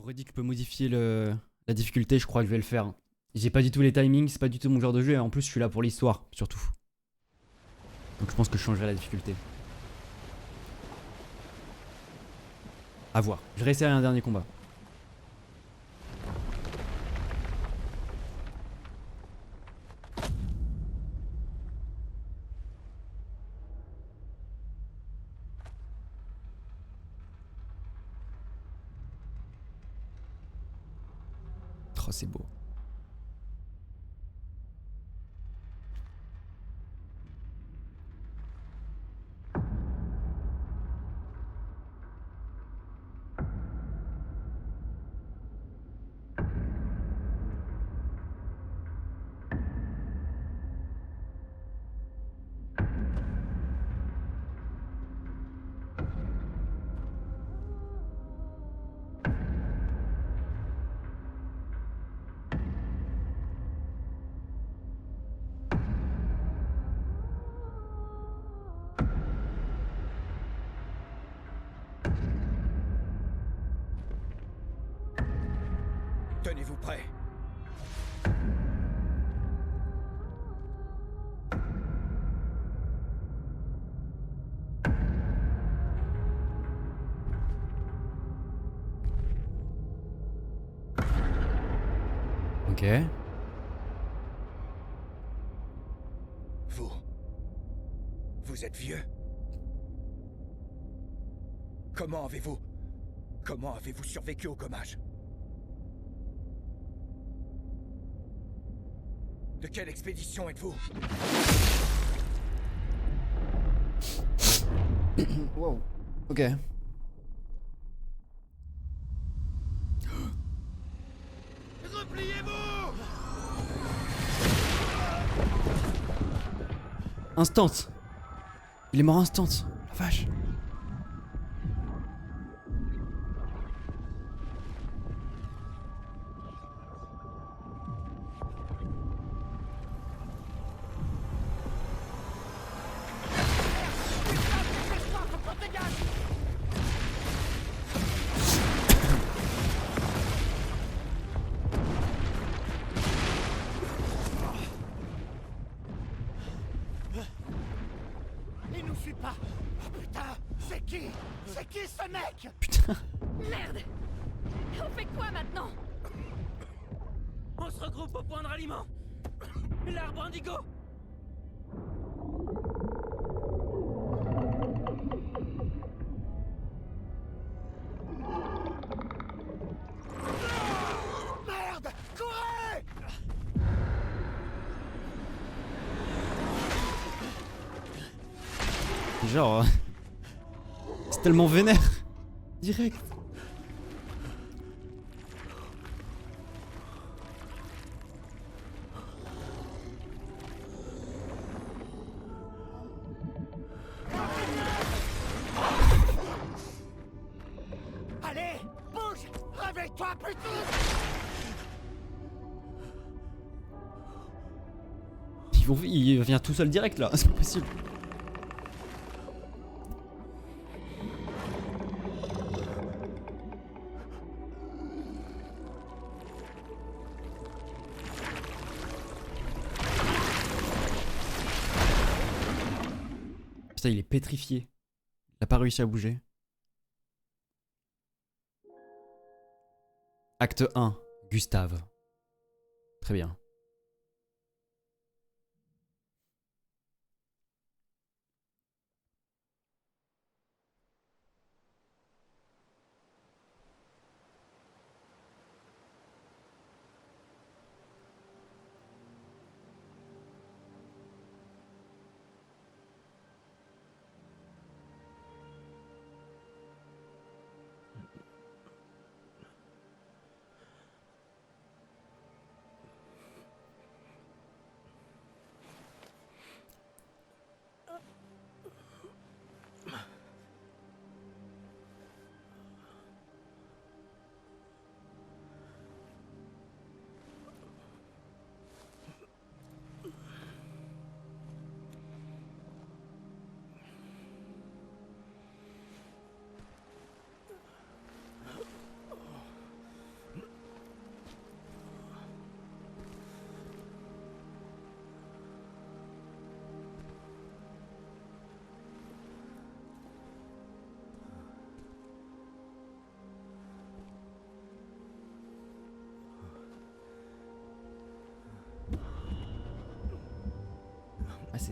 redit que je peux modifier la difficulté, je crois que je vais le faire. J'ai pas du tout les timings, c'est pas du tout mon genre de jeu et en plus je suis là pour l'histoire, surtout. Donc je pense que je changerai la difficulté. À voir. Je réessayerai un dernier combat. Oh, c'est beau. Tenez-vous prêts. Ok. Vous êtes vieux. Comment avez-vous survécu au gommage? De quelle expédition êtes-vous? Wow. Ok. Repliez-vous! Instant. Il est mort instant. La vache. Il nous suit pas. Oh putain, c'est qui? C'est qui ce mec? Putain. Merde! On fait quoi maintenant? On se regroupe au point de ralliement. L'arbre indigo. Merde! Courez! Genre. C'est tellement vénère. Direct. Allez, bouge! Réveille-toi, putain! Il vient tout seul direct là, c'est pas possible. Putain, il est pétrifié. Il a pas réussi à bouger. Acte 1, Gustave. Très bien.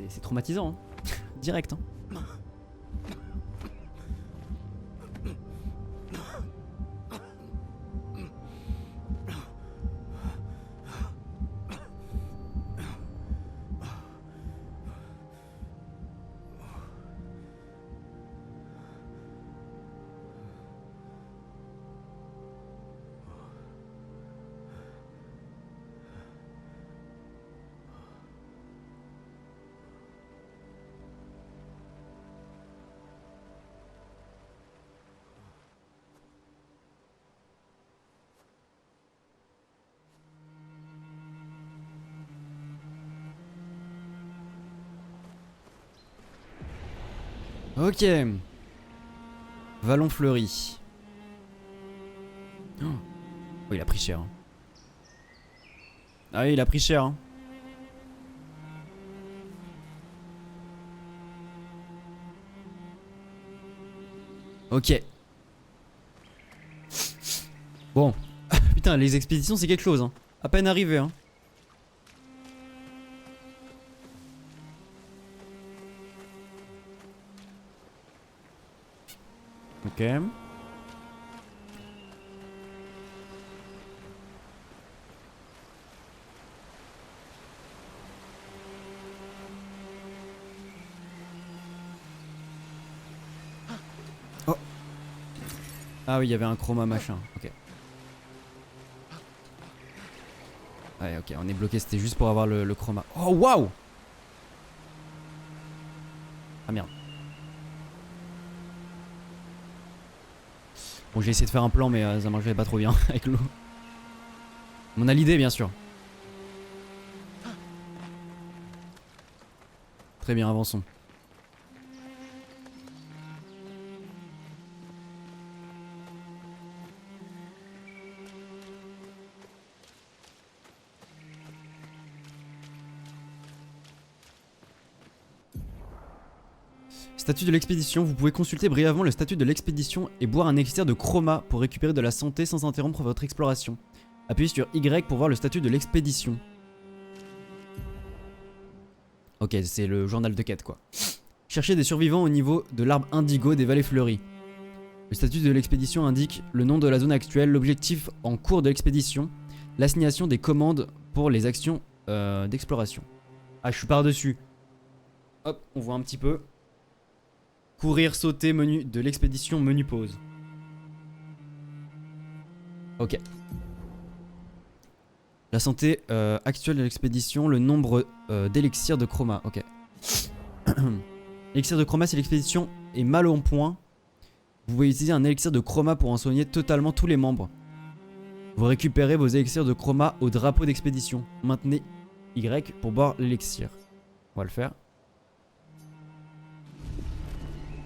c'est traumatisant. Hein. Direct. Hein. Ok. Vallon fleuri. Oh, il a pris cher. Hein. Ah oui, il a pris cher. Hein. Ok. Bon. Putain, les expéditions, c'est quelque chose. Hein. À peine arrivé. Hein. Ok. Oh. Ah oui, il y avait un chroma machin. Ok. Ouais, ok, on est bloqué. C'était juste pour avoir le chroma. Oh, waouh! Ah merde. Bon, j'ai essayé de faire un plan, mais ça marchait pas trop bien avec l'eau. On a l'idée, bien sûr. Très bien, avançons. Statut de l'expédition, vous pouvez consulter brièvement le statut de l'expédition et boire un élixir de chroma pour récupérer de la santé sans interrompre votre exploration. Appuyez sur Y pour voir le statut de l'expédition. Ok, c'est le journal de quête quoi. Cherchez des survivants au niveau de l'arbre indigo des vallées fleuries. Le statut de l'expédition indique le nom de la zone actuelle, l'objectif en cours de l'expédition, l'assignation des commandes pour les actions d'exploration. Ah, je suis par-dessus. Hop, on voit un petit peu. Courir, sauter, menu de l'expédition, menu pause. Ok. La santé actuelle de l'expédition, le nombre d'élixirs de chroma. Ok. L'élixir de chroma, si l'expédition est mal en point, vous pouvez utiliser un élixir de chroma pour en soigner totalement tous les membres. Vous récupérez vos élixirs de chroma au drapeau d'expédition. Maintenez Y pour boire l'élixir. On va le faire.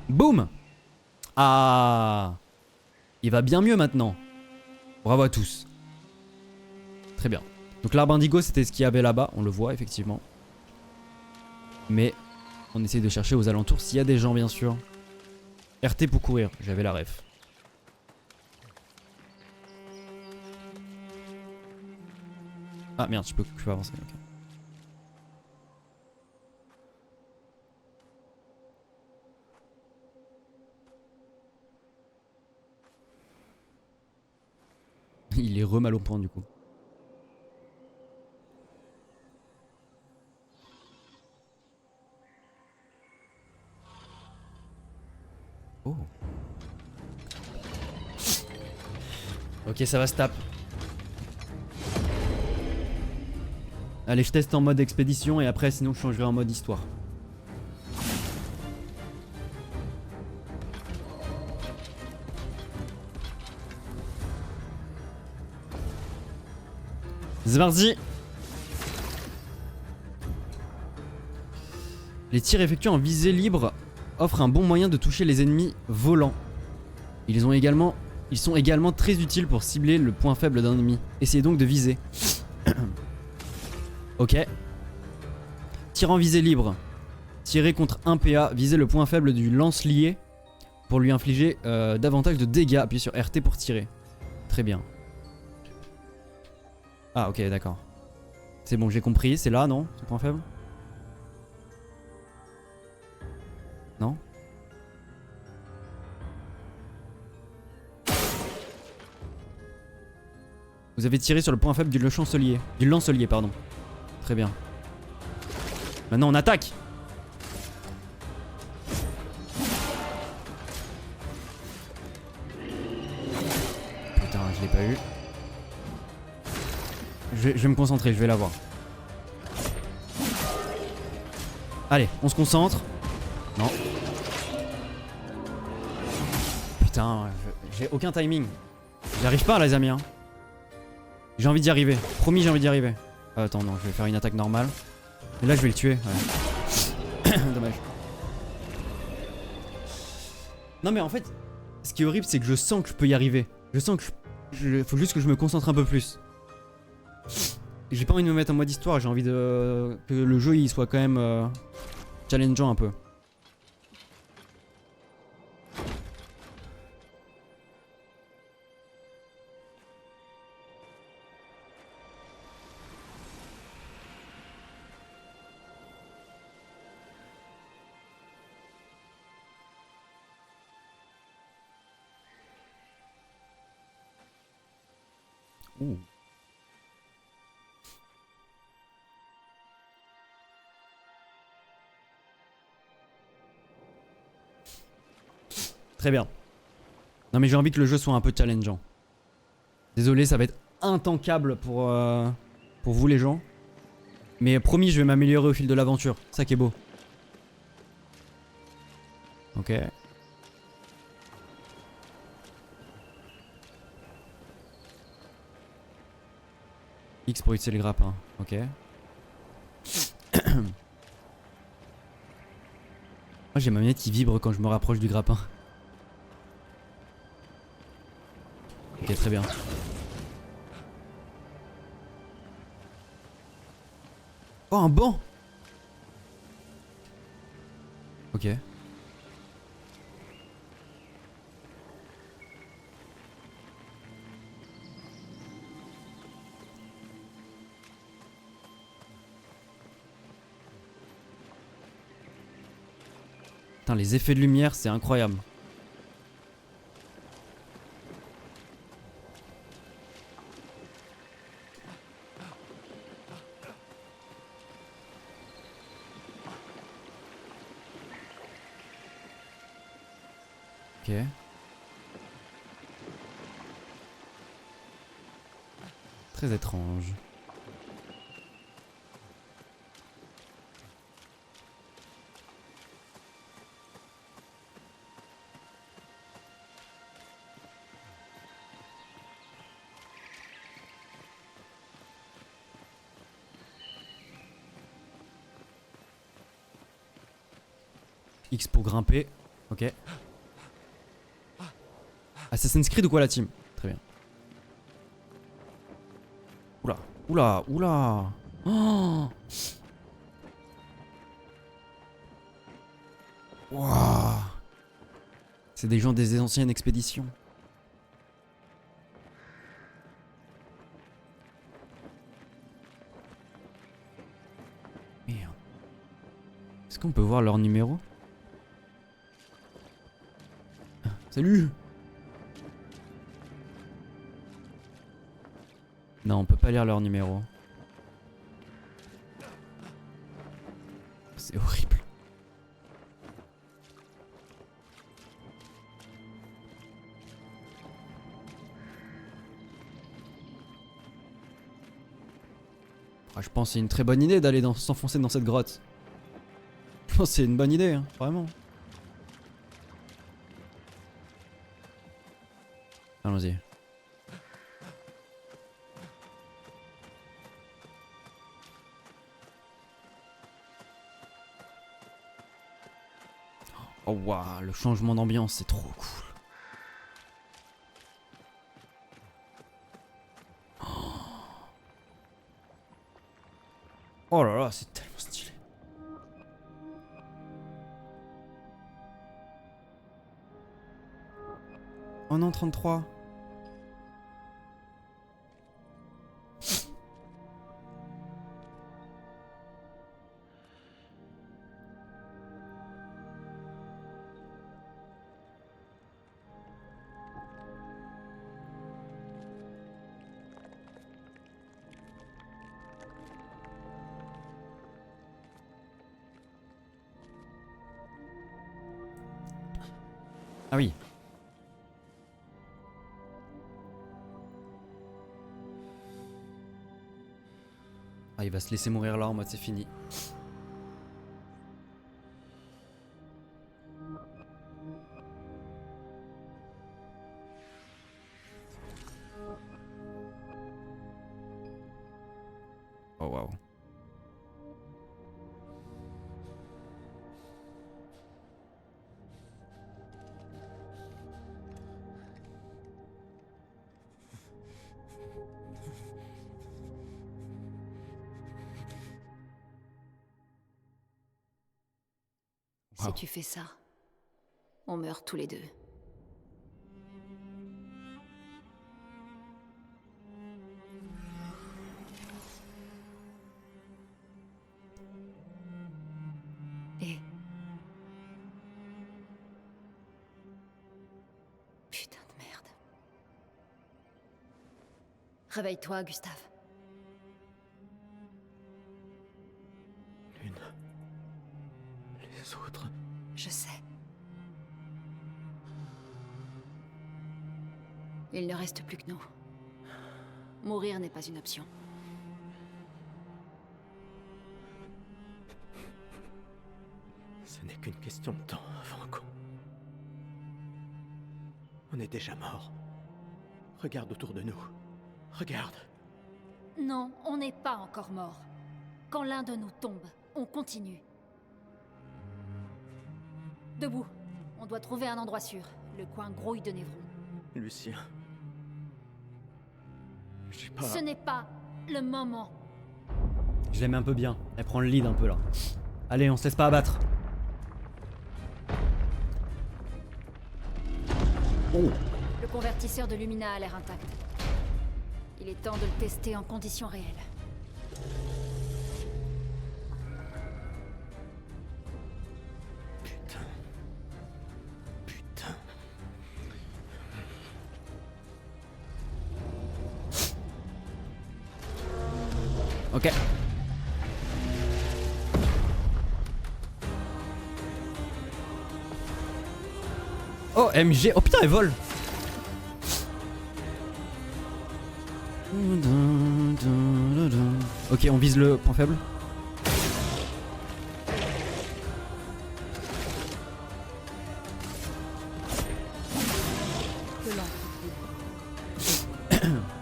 Boum! Ah! Il va bien mieux maintenant. Bravo à tous. Très bien. Donc l'arbre indigo, c'était ce qu'il y avait là-bas. On le voit, effectivement. Mais on essaye de chercher aux alentours s'il y a des gens, bien sûr. RT pour courir. J'avais la ref. Ah merde, je peux avancer. Okay. Il est mal au point du coup. Oh. Ok, ça va se taper. Allez, je teste en mode expédition et après sinon je changerai en mode histoire. C'est parti. Les tirs effectués en visée libre offrent un bon moyen de toucher les ennemis volants. Ils sont également très utiles pour cibler le point faible d'un ennemi. Essayez donc de viser. Ok. Tir en visée libre. Tirez contre un PA. Visez le point faible du lance-lié pour lui infliger davantage de dégâts. Appuyez sur RT pour tirer. Très bien. Ah ok, d'accord. C'est bon, j'ai compris. C'est là, non? Ce point faible? Non? Vous avez tiré sur le point faible du chancelier. Du lancelier, pardon. Très bien. Maintenant on attaque! Putain, je l'ai pas eu. Je vais me concentrer, je vais l'avoir. Allez, on se concentre. Non. Putain, j'ai aucun timing. J'y arrive pas les amis hein. J'ai envie d'y arriver. Promis, j'ai envie d'y arriver. Attends, non, je vais faire une attaque normale. Et là, je vais le tuer. Ouais. Dommage. Non, mais en fait, ce qui est horrible, c'est que je sens que je peux y arriver. Je sens que faut juste que je me concentre un peu plus. J'ai pas envie de me mettre en mode histoire. J'ai envie de que le jeu il soit quand même challengeant un peu. Ouh. Très bien. Non mais j'ai envie que le jeu soit un peu challengeant. Désolé, ça va être intankable pour vous les gens. Mais promis, je vais m'améliorer au fil de l'aventure. Ça qui est beau. Ok. X pour utiliser le grappin. Ok. Moi j'ai ma manette qui vibre quand je me rapproche du grappin. Ok, très bien. Oh, un banc! Ok. Putain, les effets de lumière, c'est incroyable. Ok. Très étrange. X pour grimper. Ok. Assassin's Creed ou quoi la team? Très bien. Oula, oula, oula. Oh. Wow. C'est des gens des anciennes expéditions. Merde. Est-ce qu'on peut voir leur numéro? Salut! Non, on peut pas lire leur numéro. C'est horrible. Ah, je pense que c'est une très bonne idée d'aller s'enfoncer dans cette grotte. Je pense que c'est une bonne idée, hein, vraiment. Allons-y. Oh waouh, le changement d'ambiance, c'est trop cool. Oh là là, c'est tellement stylé. Oh non, 33. Ah oui. Ah, il va se laisser mourir là en mode c'est fini. Oh waouh. Si tu fais ça, on meurt tous les deux. Et... Putain de merde. Réveille-toi, Gustave. Lune. Les autres. Je sais. Il ne reste plus que nous. Mourir n'est pas une option. Ce n'est qu'une question de temps avant qu'on... On est déjà mort. Regarde autour de nous. Regarde. Non, on n'est pas encore mort. Quand l'un de nous tombe, on continue. Debout. On doit trouver un endroit sûr. Le coin grouille de Névron. Lucien. J'ai pas... Ce n'est pas le moment. Je l'aime un peu bien. Elle prend le lead un peu là. Allez, on se laisse pas abattre. Oh. Le convertisseur de Lumina a l'air intact. Il est temps de le tester en conditions réelles. Putain. Putain. Ok. Oh MG. Oh putain elle vole. Ok on vise le point faible.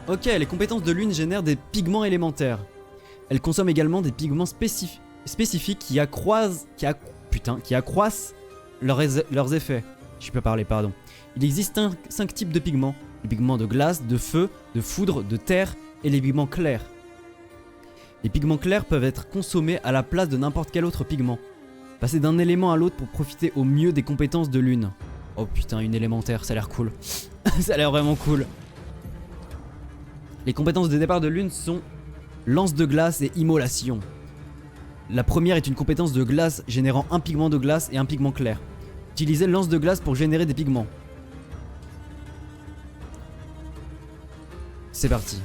Ok, les compétences de Lune génèrent des pigments élémentaires. Elle consomme également des pigments spécifiques qui accroissent leurs effets. Je peux parler, pardon. Il existe 5 types de pigments. Les pigments de glace, de feu, de foudre, de terre et les pigments clairs. Les pigments clairs peuvent être consommés à la place de n'importe quel autre pigment. Passer d'un élément à l'autre pour profiter au mieux des compétences de Lune. Oh putain, une élémentaire, ça a l'air cool. Ça a l'air vraiment cool. Les compétences de départ de Lune sont lance de glace et immolation. La première est une compétence de glace générant un pigment de glace et un pigment clair. Utilisez lance de glace pour générer des pigments. C'est parti.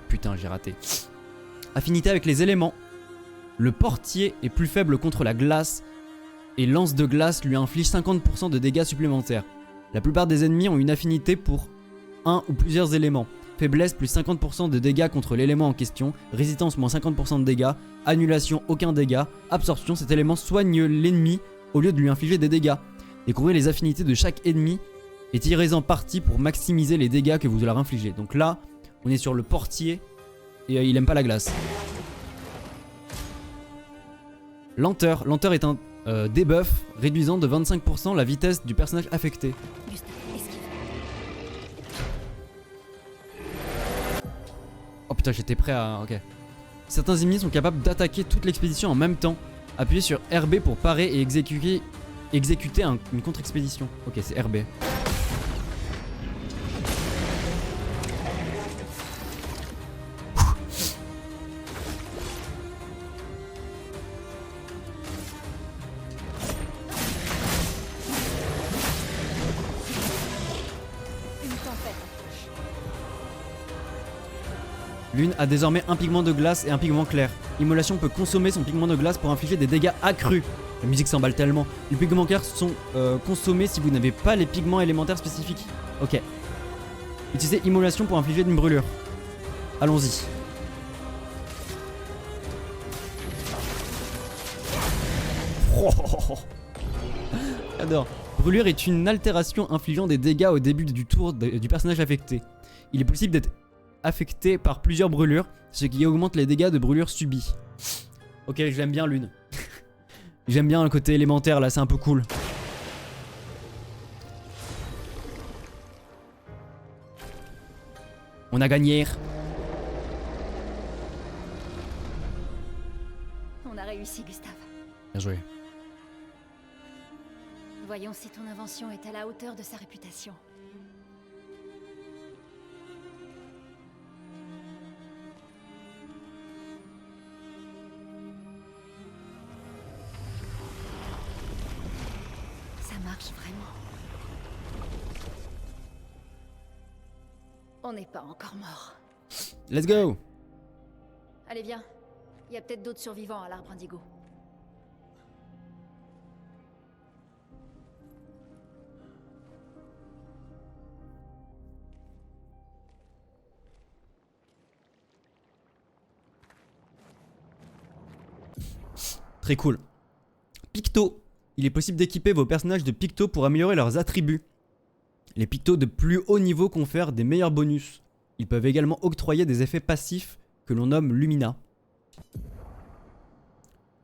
Putain, j'ai raté. Affinité avec les éléments. Le portier est plus faible contre la glace et lance de glace lui inflige 50% de dégâts supplémentaires. La plupart des ennemis ont une affinité pour un ou plusieurs éléments. Faiblesse plus 50% de dégâts contre l'élément en question. Résistance moins 50% de dégâts. Annulation aucun dégât. Absorption, cet élément soigne l'ennemi au lieu de lui infliger des dégâts. Découvrez les affinités de chaque ennemi et tirez-en parti pour maximiser les dégâts que vous leur infligez. Donc là, on est sur le portier et il aime pas la glace. Lenteur. Lenteur est un debuff réduisant de 25% la vitesse du personnage affecté. Gustave, esquive. Oh putain, j'étais prêt à... Ok. Certains ennemis sont capables d'attaquer toute l'expédition en même temps. Appuyez sur RB pour parer et exécuter une contre-expédition. Ok, c'est RB. Une tempête. Lune a désormais un pigment de glace et un pigment clair. Immolation peut consommer son pigment de glace pour infliger des dégâts accrus. La musique s'emballe tellement. Les pigments clairs sont consommés si vous n'avez pas les pigments élémentaires spécifiques. Ok. Utilisez immolation pour infliger une brûlure. Allons-y. Oh. J'adore. Brûlure est une altération infligeant des dégâts au début du tour du personnage affecté. Il est possible d'être affecté par plusieurs brûlures, ce qui augmente les dégâts de brûlure subis. Ok, j'aime bien l'une. J'aime bien le côté élémentaire là, c'est un peu cool. On a gagné. On a réussi, Gustave. Bien joué. Voyons si ton invention est à la hauteur de sa réputation. Ça marche vraiment. On n'est pas encore mort. Let's go. Allez, viens. Il y a peut-être d'autres survivants à l'arbre indigo. Très cool. Picto. Il est possible d'équiper vos personnages de picto pour améliorer leurs attributs. Les pictos de plus haut niveau confèrent des meilleurs bonus. Ils peuvent également octroyer des effets passifs que l'on nomme Lumina.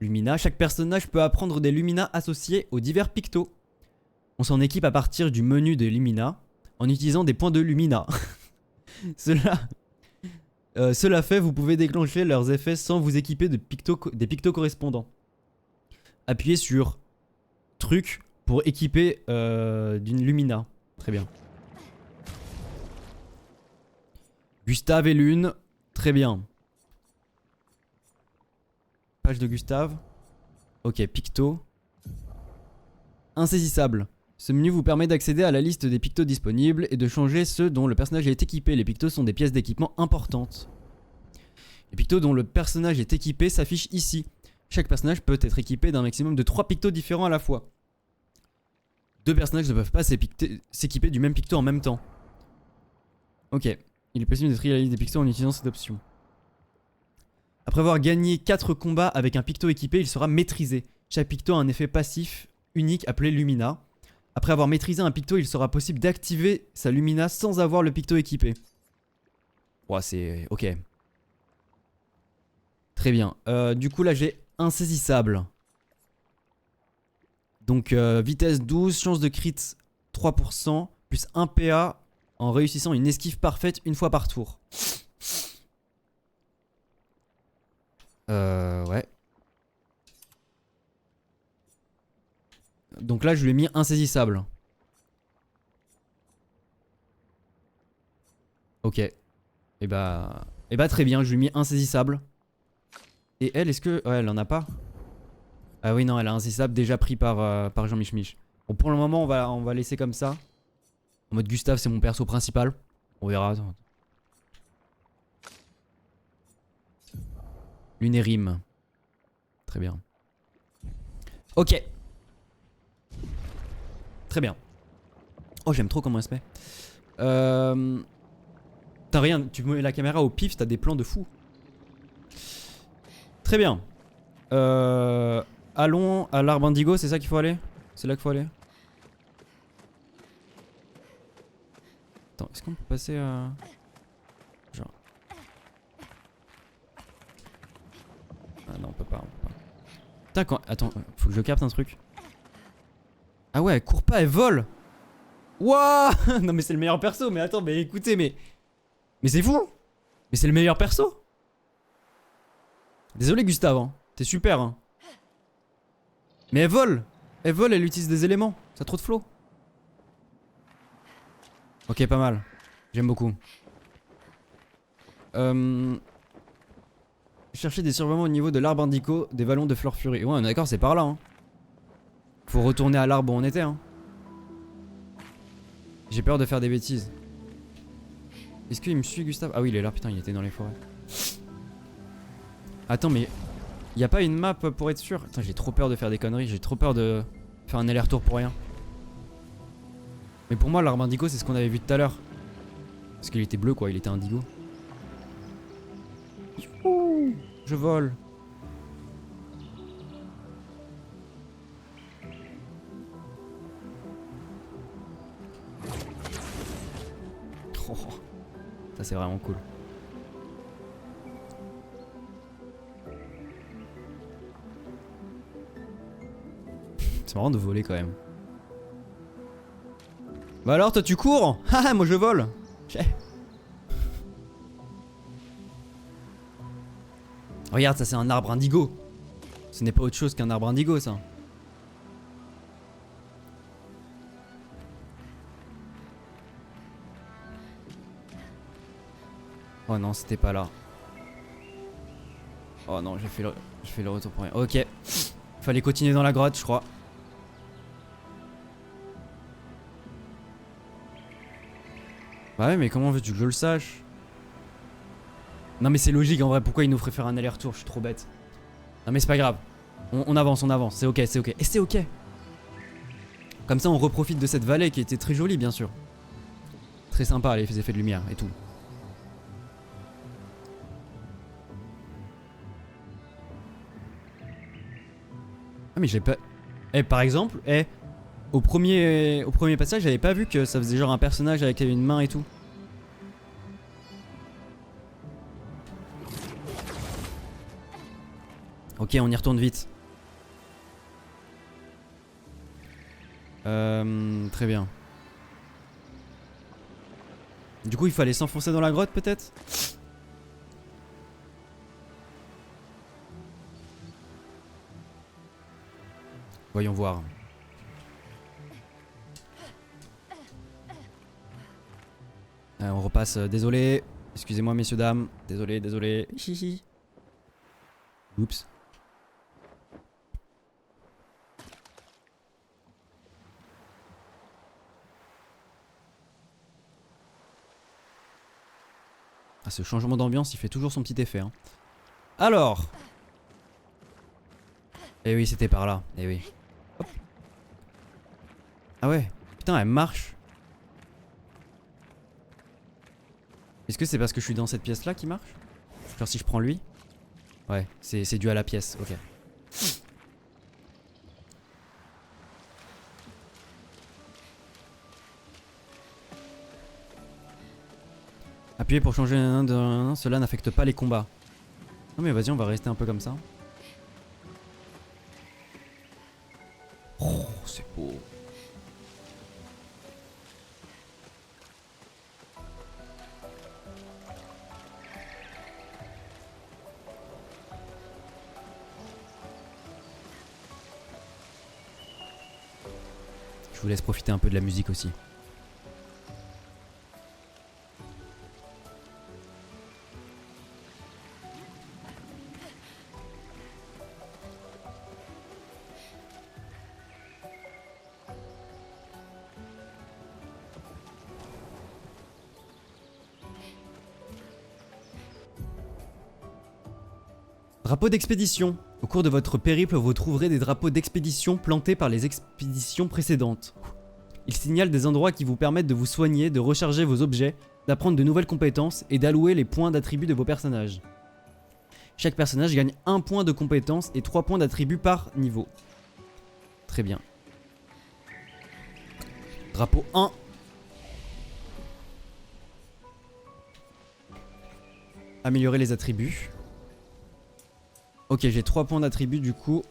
Lumina, chaque personnage peut apprendre des Lumina associés aux divers pictos. On s'en équipe à partir du menu de Lumina en utilisant des points de Lumina. Cela fait, vous pouvez déclencher leurs effets sans vous équiper de des pictos correspondants. Appuyez sur truc pour équiper d'une Lumina. Très bien. Gustave et Lune. Très bien. Page de Gustave. Ok, picto. Insaisissable. Ce menu vous permet d'accéder à la liste des pictos disponibles et de changer ceux dont le personnage est équipé. Les pictos sont des pièces d'équipement importantes. Les pictos dont le personnage est équipé s'affichent ici. Chaque personnage peut être équipé d'un maximum de 3 pictos différents à la fois. 2 personnages ne peuvent pas s'équiper du même picto en même temps. Ok. Il est possible de trier la liste des pictos en utilisant cette option. Après avoir gagné 4 combats avec un picto équipé, il sera maîtrisé. Chaque picto a un effet passif unique appelé Lumina. Après avoir maîtrisé un picto, il sera possible d'activer sa Lumina sans avoir le picto équipé. Ouah, c'est... ok. Très bien. Du coup, là, j'ai insaisissable. Donc, vitesse 12, chance de crit 3%, plus 1 PA en réussissant une esquive parfaite une fois par tour. Ouais. Donc là, je lui ai mis insaisissable. Ok. Et bah très bien, je lui ai mis insaisissable. Et elle, est-ce que... ouais, elle en a pas? Ah oui, non, elle a insaisissable déjà pris par Jean Mich. Bon, pour le moment, on va laisser comme ça. En mode Gustave, c'est mon perso principal. On verra. Lunérim. Très bien. Ok. Très bien. Oh, j'aime trop comment elle se met. T'as rien, tu mets la caméra au pif, t'as des plans de fou. Très bien. Allons à l'arbre indigo, c'est ça qu'il faut aller? C'est là qu'il faut aller? Attends, est-ce qu'on peut passer à... genre... ah non, on peut pas. Putain, quand... attends, faut que je capte un truc. Ah ouais, elle court pas, elle vole. Wouah. Non mais c'est le meilleur perso, mais attends, mais écoutez, mais c'est fou. Mais c'est le meilleur perso. Désolé Gustave, hein. T'es super, hein. Mais elle vole. Elle vole, elle utilise des éléments. Ça a trop de flow. Ok, pas mal. J'aime beaucoup. Chercher des survivants au niveau de l'arbre indigo des vallons de Fleur Furie. Ouais, on est d'accord, c'est par là, hein. Faut retourner à l'arbre où on était, hein. J'ai peur de faire des bêtises. Est-ce qu'il me suit, Gustave? Ah oui, il est là, putain, il était dans les forêts. Attends, mais Y a pas une map pour être sûr? Attends, j'ai trop peur de faire des conneries, j'ai trop peur de faire un aller-retour pour rien. Mais pour moi, l'arbre indigo, c'est ce qu'on avait vu tout à l'heure. Parce qu'il était bleu, quoi, il était indigo. Youhou, je vole. Oh, ça, c'est vraiment cool. C'est marrant de voler quand même. Bah alors toi tu cours? Haha moi je vole. Regarde ça c'est un arbre indigo. Ce n'est pas autre chose qu'un arbre indigo ça. Oh non c'était pas là. Oh non j'ai fait le retour pour rien. Ok. Fallait continuer dans la grotte je crois. Bah ouais mais comment veux-tu que je le sache? Non mais c'est logique en vrai, pourquoi il nous ferait faire un aller-retour? Je suis trop bête. Non mais c'est pas grave. On avance, c'est ok, c'est ok. Et c'est ok. Comme ça on reprofite de cette vallée qui était très jolie bien sûr. Très sympa les effets de lumière et tout. Ah mais j'ai pas... Eh par exemple, au premier passage j'avais pas vu que ça faisait genre un personnage avec une main et tout. Ok on y retourne vite. Très bien. Du coup il fallait s'enfoncer dans la grotte peut-être? Voyons voir. On repasse, désolé. Excusez-moi messieurs dames. Désolé. Hihi. Oups. Ah, ce changement d'ambiance, il fait toujours son petit effet. Hein. Alors. Eh oui, c'était par là. Eh oui. Hop. Ah ouais. Putain, elle marche. Est-ce que c'est parce que je suis dans cette pièce là qui marche? Genre si je prends lui? Ouais, c'est dû à la pièce, ok. Appuyez pour changer cela n'affecte pas les combats. Non mais vas-y on va rester un peu comme ça. Oh c'est beau. Je vous laisse profiter un peu de la musique aussi. Drapeau d'expédition. Au cours de votre périple, vous trouverez des drapeaux d'expédition plantés par les expéditions précédentes. Ils signalent des endroits qui vous permettent de vous soigner, de recharger vos objets, d'apprendre de nouvelles compétences et d'allouer les points d'attribut de vos personnages. Chaque personnage gagne 1 point de compétence et 3 points d'attribut par niveau. Très bien. Drapeau 1. Améliorer les attributs. Ok, j'ai 3 points d'attribut du coup.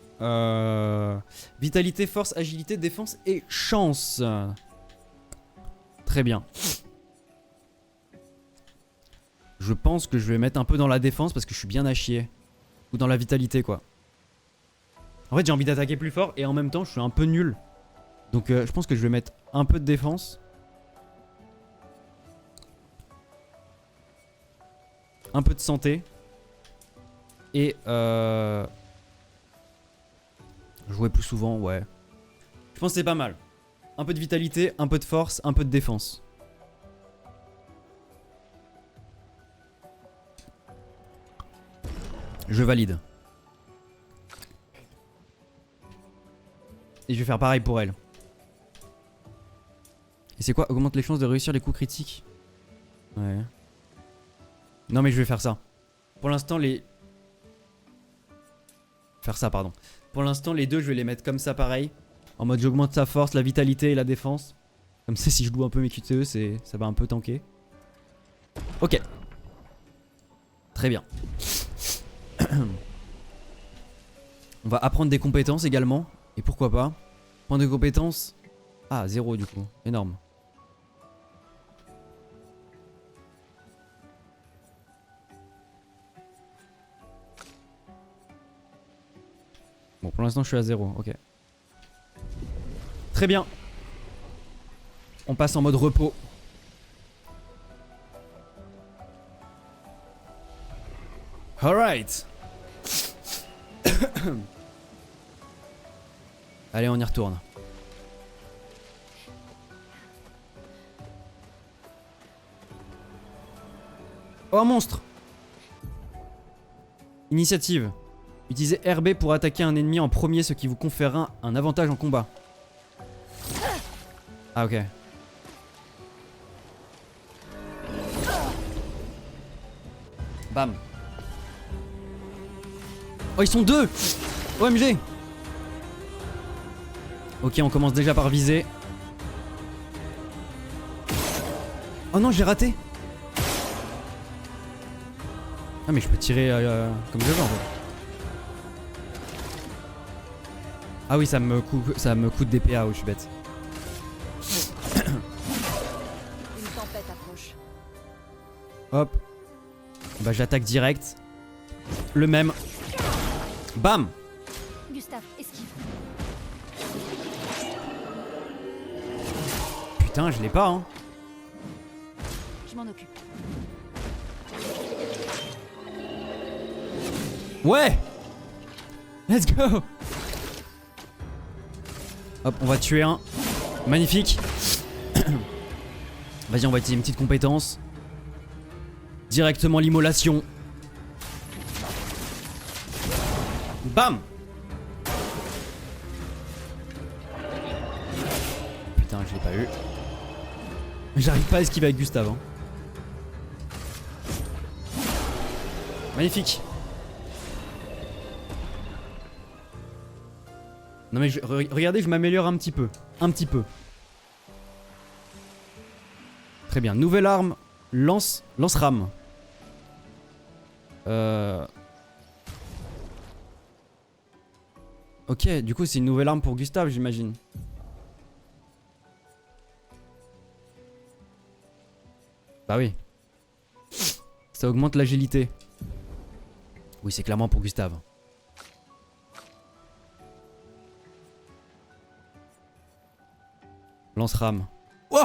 Vitalité, force, agilité, défense et chance. Très bien. Je pense que je vais mettre un peu dans la défense parce que je suis bien à chier. Ou dans la vitalité quoi. En fait j'ai envie d'attaquer plus fort et en même temps je suis un peu nul. Donc je pense que je vais mettre un peu de défense. Un peu de santé. Et jouer plus souvent, ouais. Je pense que c'est pas mal. Un peu de vitalité, un peu de force, un peu de défense. Je valide. Et je vais faire pareil pour elle. Et c'est quoi? Augmente les chances de réussir les coups critiques. Ouais. Non mais je vais faire ça. Pour l'instant les... Faire ça pardon. Pour l'instant les deux je vais les mettre comme ça pareil. En mode j'augmente sa force, la vitalité et la défense. Comme ça si je loue un peu mes QTE ça va un peu tanker. Ok. Très bien. On va apprendre des compétences également. Et pourquoi pas. Prendre des compétences. Ah 0 du coup. Énorme. Bon, pour l'instant, je suis à 0. Ok. Très bien. On passe en mode repos. Alright. Allez, on y retourne. Oh, un monstre. Initiative. Utilisez RB pour attaquer un ennemi en premier, ce qui vous conférera un avantage en combat. Ah ok. Bam. Oh ils sont deux. OMG. Ok on commence déjà par viser. Oh non j'ai raté. Ah mais je peux tirer comme je veux en fait. Ah oui ça me coûte des PA, oh, je suis bête. Une tempête approche. Hop. Bah j'attaque direct. Le même. Bam. Gustave, esquive. Putain je l'ai pas hein. Je m'en occupe. Ouais. Let's go. Hop, on va tuer un. Magnifique. Vas-y, on va utiliser une petite compétence. Directement l'immolation. Bam. Putain, je l'ai pas eu. J'arrive pas à esquiver avec Gustave. Hein. Magnifique. Non mais regardez, je m'améliore un petit peu. Un petit peu. Très bien. Nouvelle arme. Lance-rame. Ok, du coup c'est une nouvelle arme pour Gustave j'imagine. Bah oui. Ça augmente l'agilité. Oui c'est clairement pour Gustave. Lance-rame. Oh.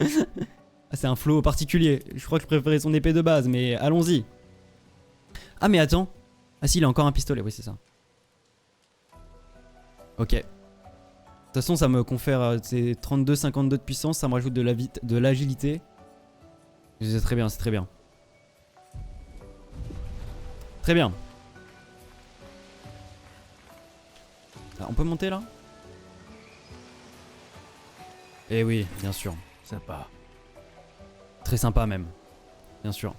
Ah, c'est un flow particulier. Je crois que je préférais son épée de base, mais allons-y. Ah mais attends. Ah si, il a encore un pistolet, oui c'est ça. Ok. De toute façon, ça me confère 32-52 de puissance, ça me rajoute de l'agilité. C'est très bien, c'est très bien. Très bien. Ah, on peut monter là? Eh oui, bien sûr. Sympa. Très sympa même. Bien sûr.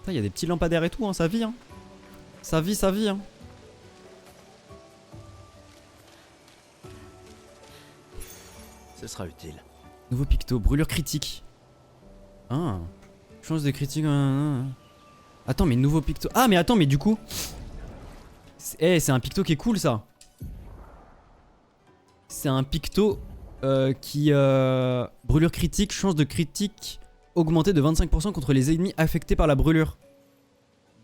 Il y a des petits lampadaires et tout, hein, ça vit. Hein. Ça vit, ça vit. Hein. Ce sera utile. Nouveau picto, brûlure critique. Ah. Chance de critique. Attends, mais nouveau picto. Ah, mais attends, mais du coup. C'est un picto qui est cool ça. C'est un picto qui... brûlure critique, chance de critique augmentée de 25% contre les ennemis affectés par la brûlure.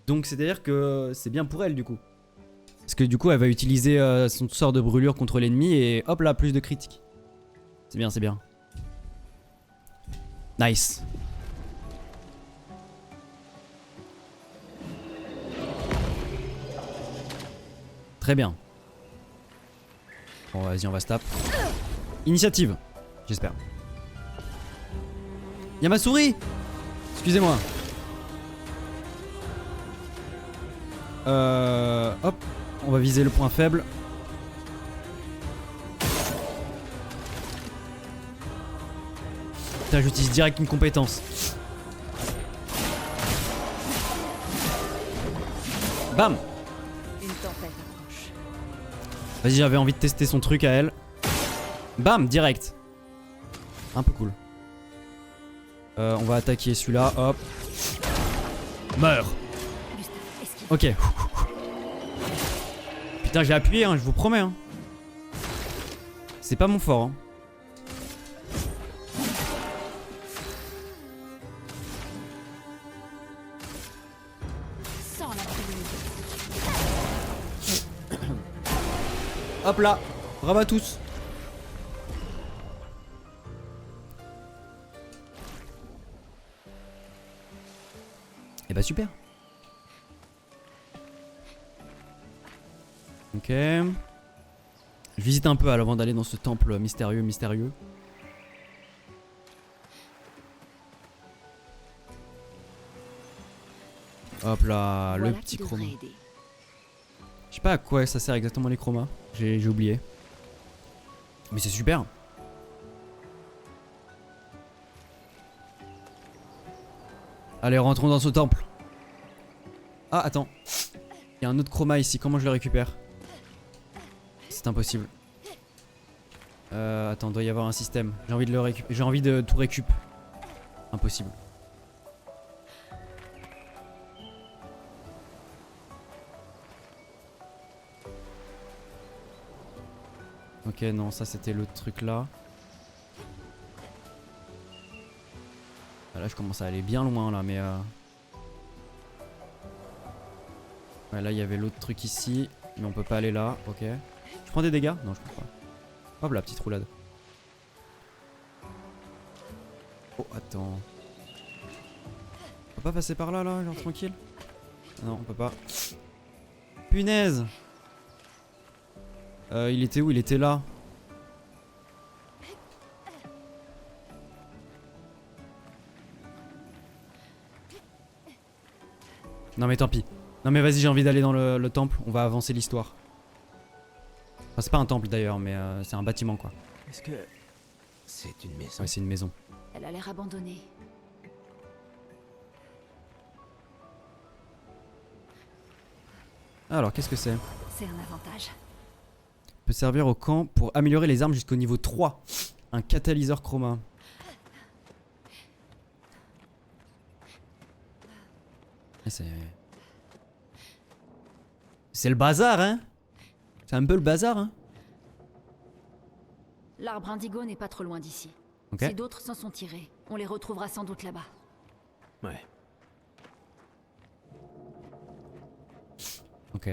Donc c'est à dire que c'est bien pour elle du coup. Parce que du coup elle va utiliser son sort de brûlure contre l'ennemi et hop là, plus de critique. C'est bien, c'est bien. Nice. Très bien. Bon vas-y on va se taper. Initiative. J'espère. Y'a ma souris. Excusez-moi. Hop, on va viser le point faible. Putain, j'utilise direct une compétence. Bam! Une tempête approche. Vas-y, j'avais envie de tester son truc à elle. Bam! Direct. Un peu cool. On va attaquer celui-là, hop. Meurs! Gustave, esquive. Ok. Putain, j'ai appuyé, hein, je vous promets. Hein. C'est pas mon fort. Hein. Sans la brûler. Hop là! Bravo à tous! Et bah super! Ok. Je visite un peu avant d'aller dans ce temple mystérieux. Hop là, Voilà le qui petit devrait chroma. aider. Je sais pas à quoi ça sert exactement les chromas. J'ai oublié. Mais c'est super. Allez, rentrons dans ce temple. Ah, attends. Il y a un autre chroma ici. Comment je le récupère? C'est impossible. Attends, doit y avoir un système. J'ai envie de le récupérer. J'ai envie de tout récup. Impossible. Ok, non, ça c'était l'autre truc là. Ah, là, je commence à aller bien loin là, mais ouais, là, il y avait l'autre truc ici, mais on peut pas aller là. Ok. Je prends des dégâts? Non, je peux pas. Hop, la petite roulade. Oh, attends. On peut pas passer par là, genre tranquille? Non, on peut pas. Punaise! Il était où? Il était là. Non mais tant pis. Non mais vas-y, j'ai envie d'aller dans le temple. On va avancer l'histoire. Enfin, c'est pas un temple d'ailleurs, mais c'est un bâtiment quoi. Est-ce que c'est une maison? Ouais, c'est une maison. Elle a l'air abandonnée. Alors, qu'est-ce que c'est? C'est un avantage. Peut servir au camp pour améliorer les armes jusqu'au niveau 3. Un catalyseur chroma. C'est le bazar, hein? C'est un peu le bazar, hein? L'arbre indigo n'est pas trop loin d'ici. Ok. Si d'autres s'en sont tirés, on les retrouvera sans doute là-bas. Ouais. Ok.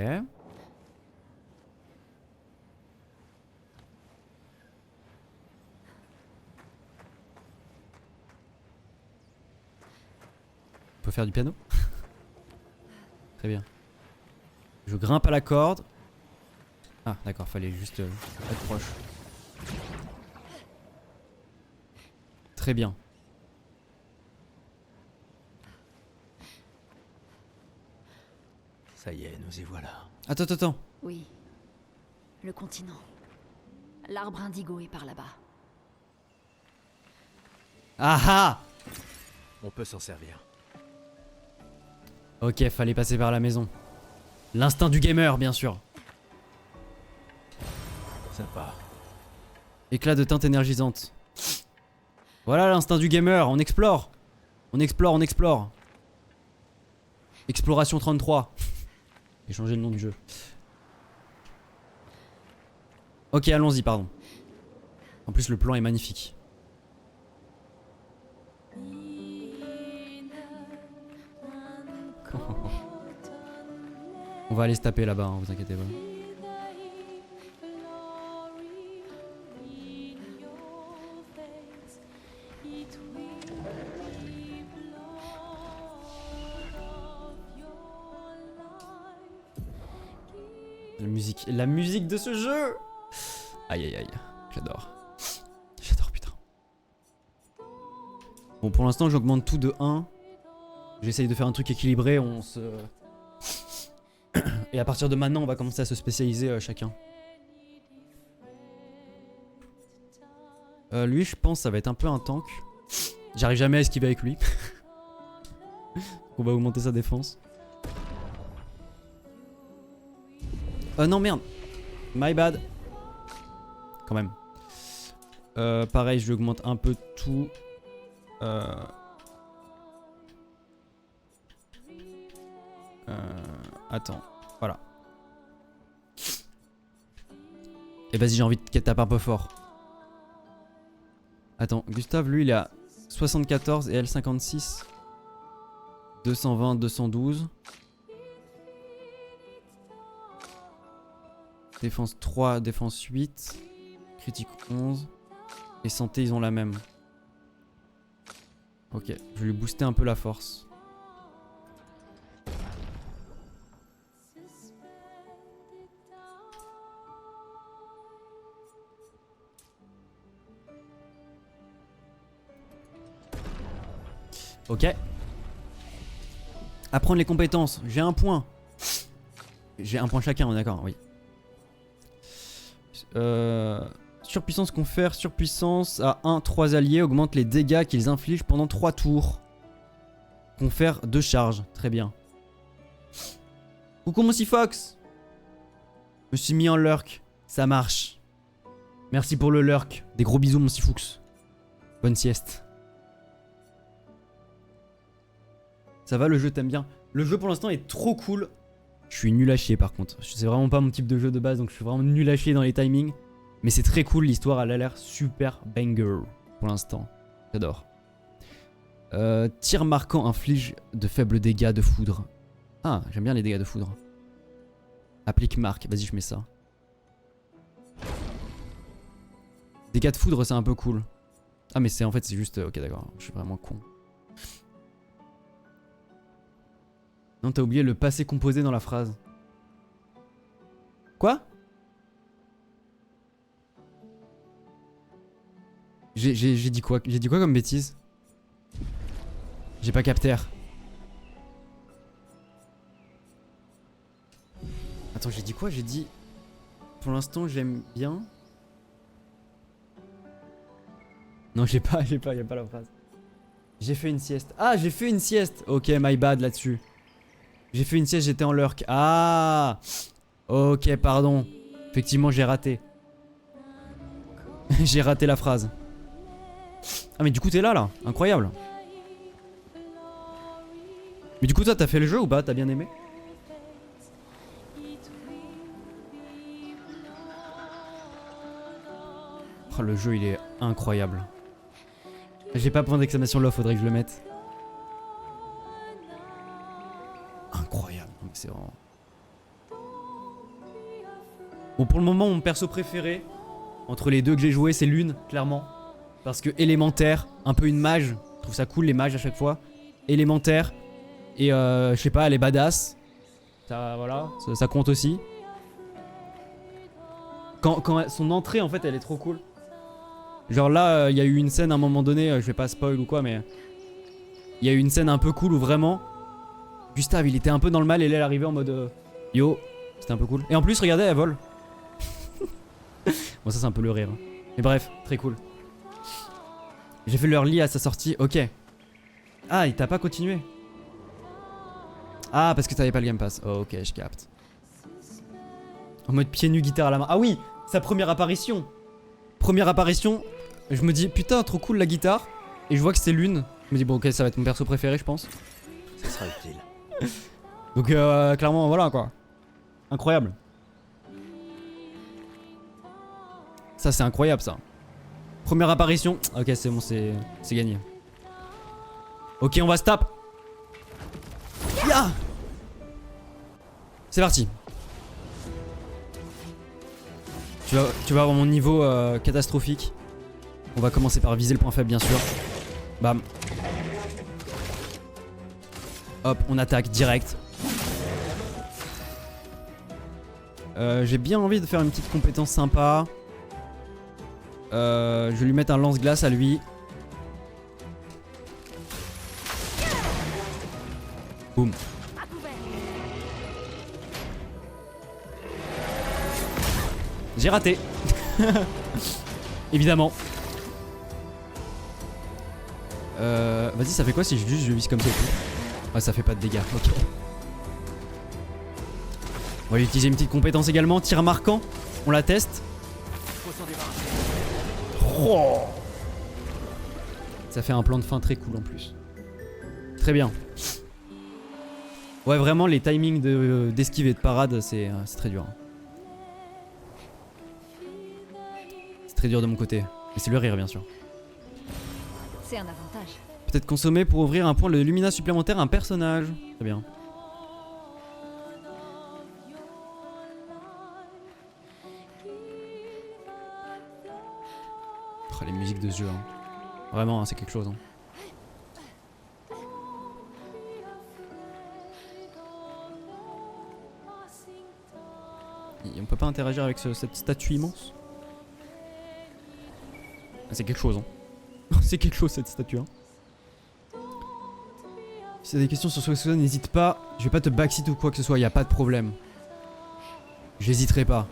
On peut faire du piano? Très bien. Je grimpe à la corde. Ah d'accord, fallait juste être proche. Très bien. Ça y est, nous y voilà. Attends. Oui. Le continent. L'arbre indigo est par là-bas. Ah ah! On peut s'en servir. Ok, fallait passer par la maison. L'instinct du gamer, bien sûr. Sympa. Éclat de teinte énergisante. Voilà l'instinct du gamer, on explore. On explore. Exploration 33. J'ai changé le nom du jeu. Ok, allons-y, pardon. En plus, le plan est magnifique. On va aller se taper là-bas, hein, vous inquiétez pas. La musique de ce jeu. Aïe, j'adore. J'adore, putain. Bon, pour l'instant, j'augmente tout de 1. J'essaye de faire un truc équilibré, on se Et à partir de maintenant, on va commencer à se spécialiser chacun. Lui, je pense, ça va être un peu un tank. J'arrive jamais à esquiver avec lui. On va augmenter sa défense. Non, merde. My bad. Quand même. Pareil, je lui augmente un peu tout. Attends, voilà. Et vas-y, j'ai envie qu'elle tape un peu fort. Attends, Gustave, lui, il est à 74 et elle 56. 220, 212. Défense 3, défense 8. Critique 11. Et santé, ils ont la même. Ok, je vais lui booster un peu la force. Ok. Apprendre les compétences. J'ai un point. J'ai un point chacun, on est d'accord, oui. Surpuissance confère surpuissance à 1-3 alliés. Augmente les dégâts qu'ils infligent pendant 3 tours. Confère 2 charges. Très bien. Coucou mon Sifox. Je me suis mis en lurk. Ça marche. Merci pour le lurk. Des gros bisous mon Sifox. Bonne sieste. Ça va le jeu, t'aimes bien? Le jeu pour l'instant est trop cool. Je suis nul à chier par contre. C'est vraiment pas mon type de jeu de base, donc je suis vraiment nul à chier dans les timings. Mais c'est très cool, l'histoire elle a l'air super banger pour l'instant. J'adore. Tir marquant inflige de faibles dégâts de foudre. Ah, j'aime bien les dégâts de foudre. Applique marque, vas-y je mets ça. Dégâts de foudre c'est un peu cool. Ah mais c'est en fait c'est juste... Ok d'accord, je suis vraiment con. Non, t'as oublié le passé composé dans la phrase. Quoi? J'ai dit quoi? J'ai dit quoi comme bêtise? J'ai pas capté. Attends, j'ai dit quoi? J'ai dit... Pour l'instant, j'aime bien... Non, y a pas la phrase. J'ai fait une sieste. Ah, j'ai fait une sieste. Ok, my bad là-dessus. J'ai fait une sieste, j'étais en lurk. Ah! Ok, pardon. Effectivement, j'ai raté. J'ai raté la phrase. Ah, mais du coup, t'es là. Incroyable. Mais du coup, toi, t'as fait le jeu ou pas? T'as bien aimé? Oh, le jeu, il est incroyable. J'ai pas point d'exclamation là, faudrait que je le mette. Incroyable, c'est vraiment... Bon, pour le moment, mon perso préféré, entre les deux que j'ai joué, c'est Lune, clairement. Parce que élémentaire, un peu une mage, je trouve ça cool les mages à chaque fois. Élémentaire, et je sais pas, elle est badass. Ça, voilà, ça compte aussi. Quand son entrée, en fait, elle est trop cool. Genre là, il y a eu une scène à un moment donné, je vais pas spoil ou quoi, mais... Il y a eu une scène un peu cool où vraiment... Gustave, il était un peu dans le mal et là, elle arrivait en mode... Yo, c'était un peu cool. Et en plus, regardez, elle vole. Bon, ça, c'est un peu le rire. Mais bref, très cool. J'ai fait leur lit à sa sortie, ok. Ah, il t'a pas continué? Ah, parce que t'avais pas le Game Pass. Oh, ok, je capte. En mode pieds nus, guitare à la main. Ah oui, sa première apparition. Première apparition, je me dis, putain, trop cool la guitare. Et je vois que c'est Lune. Je me dis, bon, ok, ça va être mon perso préféré, je pense. Ce sera utile. Donc, clairement, voilà quoi. Incroyable. Ça, c'est incroyable, ça. Première apparition. Ok, c'est bon, c'est gagné. Ok, on va se taper. Yeah. C'est parti. Tu vas avoir mon niveau catastrophique. On va commencer par viser le point faible, bien sûr. Bam. Hop, on attaque direct. J'ai bien envie de faire une petite compétence sympa. Je vais lui mettre un lance-glace à lui. Boum. J'ai raté. Évidemment. Vas-y, ça fait quoi si juste je vise comme ça et tout? Ah, ça fait pas de dégâts, ok. On va utiliser une petite compétence également, tir marquant. On la teste. Oh, ça fait un plan de fin très cool en plus. Très bien. Ouais, vraiment, les timings d'esquive et de parade, c'est très dur. C'est très dur de mon côté. Et c'est le rire, bien sûr. C'est un avantage. Peut-être consommer pour ouvrir un point de lumina supplémentaire à un personnage. Très bien. Oh, les musiques de ce jeu. Hein. Vraiment, hein, c'est quelque chose. Hein. Et on peut pas interagir avec cette statue immense. Ah, c'est quelque chose. Hein. C'est quelque chose cette statue. Hein. Si t'as des questions sur ce que ce soit, n'hésite pas. Je vais pas te backseat ou quoi que ce soit, y a pas de problème. J'hésiterai pas.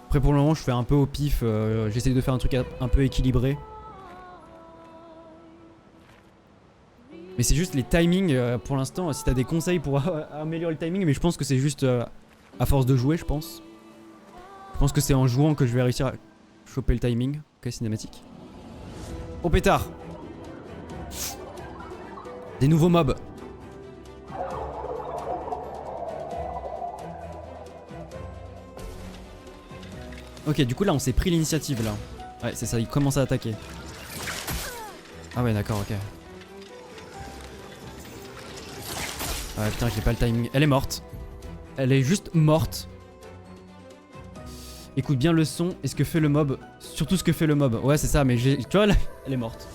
Après pour le moment je fais un peu au pif, j'essaye de faire un truc un peu équilibré. Mais c'est juste les timings pour l'instant, si t'as des conseils pour améliorer le timing, mais je pense que c'est juste à force de jouer je pense. Je pense que c'est en jouant que je vais réussir à choper le timing. Ok, cinématique. Oh pétard! Des nouveaux mobs. Ok, du coup là on s'est pris l'initiative là. Ouais, c'est ça, il commence à attaquer. Ah ouais, d'accord, ok. Ouais, putain, j'ai pas le timing. Elle est morte. Elle est juste morte. Écoute bien le son et ce que fait le mob. Surtout ce que fait le mob. Ouais, c'est ça, mais tu vois, là, elle est morte.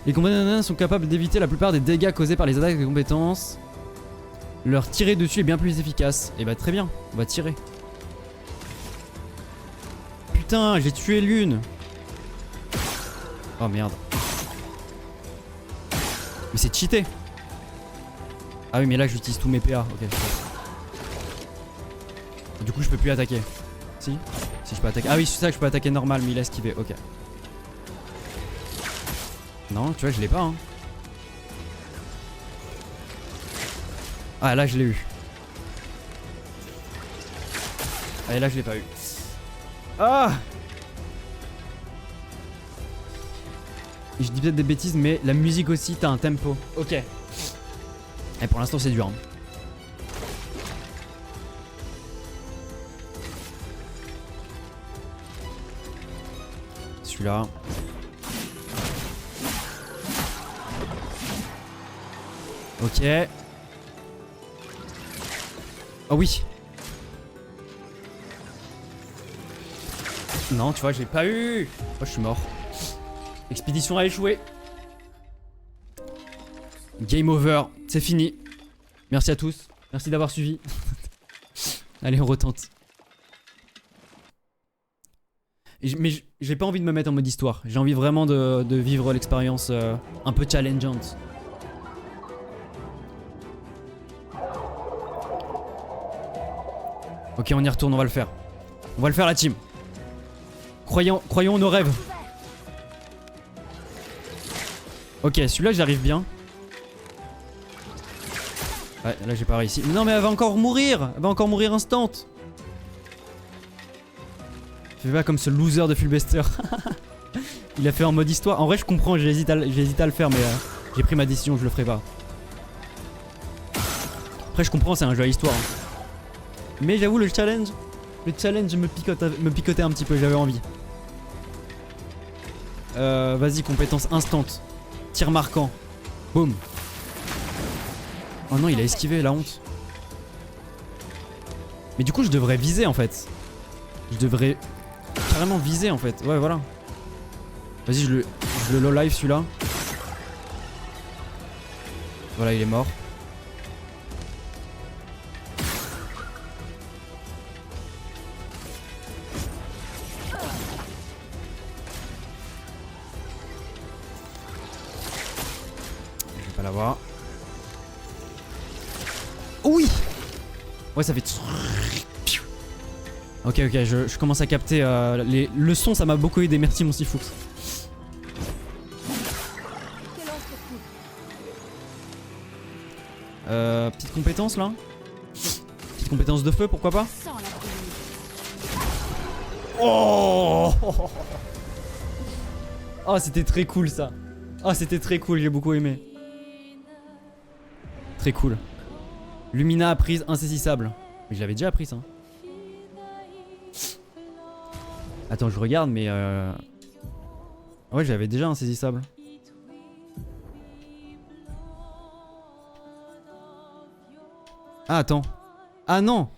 Les combattants sont capables d'éviter la plupart des dégâts causés par les attaques de compétences. Leur tirer dessus est bien plus efficace. Et bah, très bien, on va tirer. Putain, j'ai tué l'une. Oh merde. Mais c'est cheaté. Ah oui, mais là j'utilise tous mes PA. Ok. Du coup, je peux plus attaquer. Si je peux attaquer. Ah oui, c'est ça que je peux attaquer normal, mais il a esquivé. Ok. Non, tu vois, je l'ai pas. Hein. Ah, là, je l'ai eu. Ah, et là, je l'ai pas eu. Ah! Et je dis peut-être des bêtises, mais la musique aussi, t'as un tempo. Ok. Et pour l'instant, c'est dur. Hein. Celui-là. Ok. Oh oui. Non, tu vois, j'ai pas eu. Oh, je suis mort. Expédition a échoué. Game over. C'est fini. Merci à tous. Merci d'avoir suivi. Allez, on retente. Mais j'ai pas envie de me mettre en mode histoire. J'ai envie vraiment de vivre l'expérience un peu challengeante. Ok, on y retourne, on va le faire. On va le faire, la team. Croyons en nos rêves. Ok, celui-là j'arrive bien. Ouais, là j'ai pas réussi. Mais non, mais elle va encore mourir. Elle va encore mourir instant. Fais pas comme ce loser de Fulbester. Il a fait en mode histoire. En vrai, je comprends, j'ai hésité à le faire, mais j'ai pris ma décision, je le ferai pas. Après, je comprends, c'est un jeu à histoire. Mais j'avoue, le challenge me picotait un petit peu, j'avais envie. Vas-y, compétence instant. Tir marquant. Boum. Oh non, il a esquivé, la honte. Mais du coup, je devrais viser en fait. Je devrais carrément viser en fait. Ouais, voilà. Vas-y, je le low life celui-là. Voilà, il est mort. Je vais pas l'avoir. Oui! Ouais, ça fait... Ok, je commence à capter le son, ça m'a beaucoup aidé. Merci, mon Sifux. Quel autre coup? Petite compétence là. Petite compétence de feu, pourquoi pas? Sans la brûlure. Oh, oh, c'était très cool ça. Oh, c'était très cool, j'ai beaucoup aimé. Très cool. Lumina apprise insaisissable. Mais je l'avais déjà appris ça. Attends, je regarde, mais ouais, j'avais déjà insaisissable. Ah, attends. Ah non.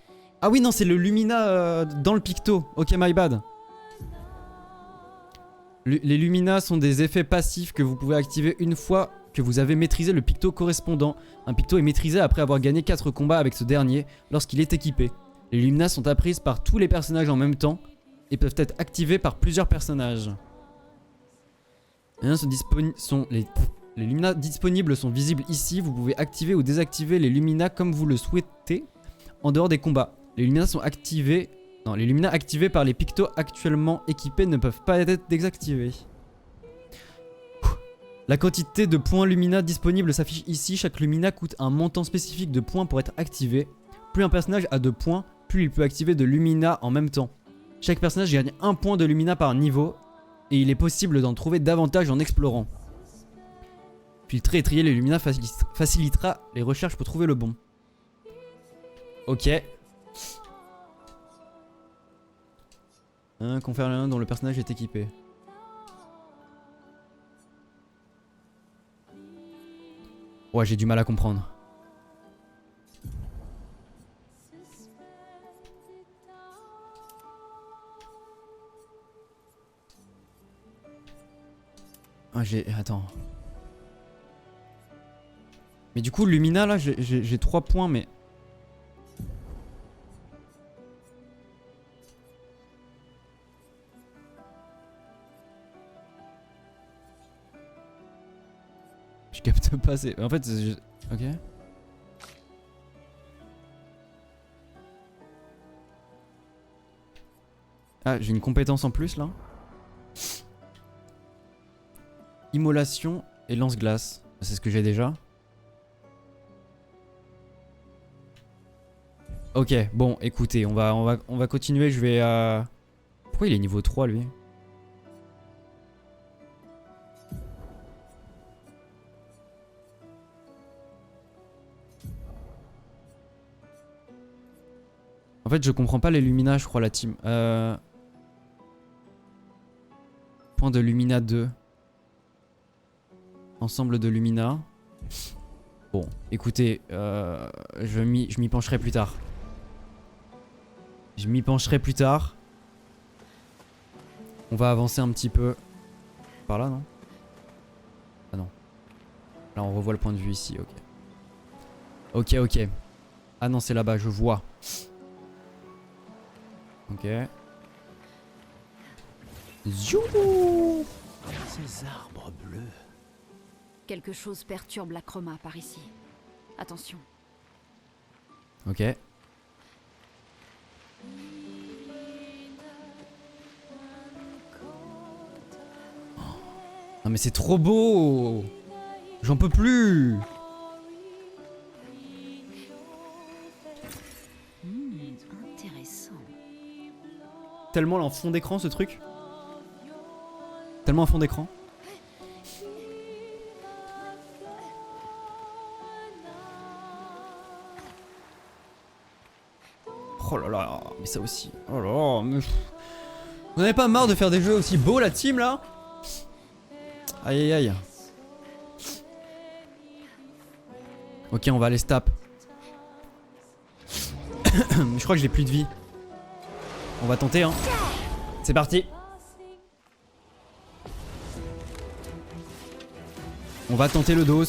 Ah oui, non, c'est le Lumina dans le picto. Ok, my bad. Les Lumina sont des effets passifs que vous pouvez activer une fois que vous avez maîtrisé le picto correspondant. Un picto est maîtrisé après avoir gagné 4 combats avec ce dernier lorsqu'il est équipé. Les Lumina sont apprises par tous les personnages en même temps et peuvent être activés par plusieurs personnages. Les Lumina disponibles sont visibles ici. Vous pouvez activer ou désactiver les Lumina comme vous le souhaitez en dehors des combats. Les Lumina sont activés... Non, les Lumina activés par les pictos actuellement équipés ne peuvent pas être désactivés. La quantité de points Lumina disponibles s'affiche ici. Chaque Lumina coûte un montant spécifique de points pour être activé. Plus un personnage a de points, plus il peut activer de Lumina en même temps. Chaque personnage gagne 1 point de Lumina par niveau. Et il est possible d'en trouver davantage en explorant. Filtrer et trier les Lumina facilitera les recherches pour trouver le bon. Ok. Confère l'un dont le personnage est équipé. Ouais, j'ai du mal à comprendre. Ah, Attends. Mais du coup, Lumina, là, j'ai 3 points, mais... Je capte pas, c'est... En fait, c'est... Ok. Ah, j'ai une compétence en plus, là. Immolation et lance-glace. C'est ce que j'ai déjà. Ok, bon, écoutez, on va continuer, je vais... Pourquoi il est niveau 3, lui? En fait, je comprends pas les Lumina, je crois, la team. Point de Lumina 2. Ensemble de Lumina. Bon, écoutez, je m'y pencherai plus tard. Je m'y pencherai plus tard. On va avancer un petit peu. Par là, non? Ah non. Là, on revoit le point de vue ici, ok. Ok, ok. Ah non, c'est là-bas, je vois. Ok. Ziou! Ces arbres bleus. Quelque chose perturbe la chroma par ici. Attention. Ok. Non mais c'est trop beau! J'en peux plus! Intéressant. Tellement en fond d'écran ce truc. Tellement en fond d'écran. Oh là là, mais ça aussi. Oh là là, mais... Vous n'avez pas marre de faire des jeux aussi beaux la team là? Aïe aïe aïe. Ok, on va aller stap. Je crois que j'ai plus de vie. On va tenter hein. C'est parti. On va tenter le dos.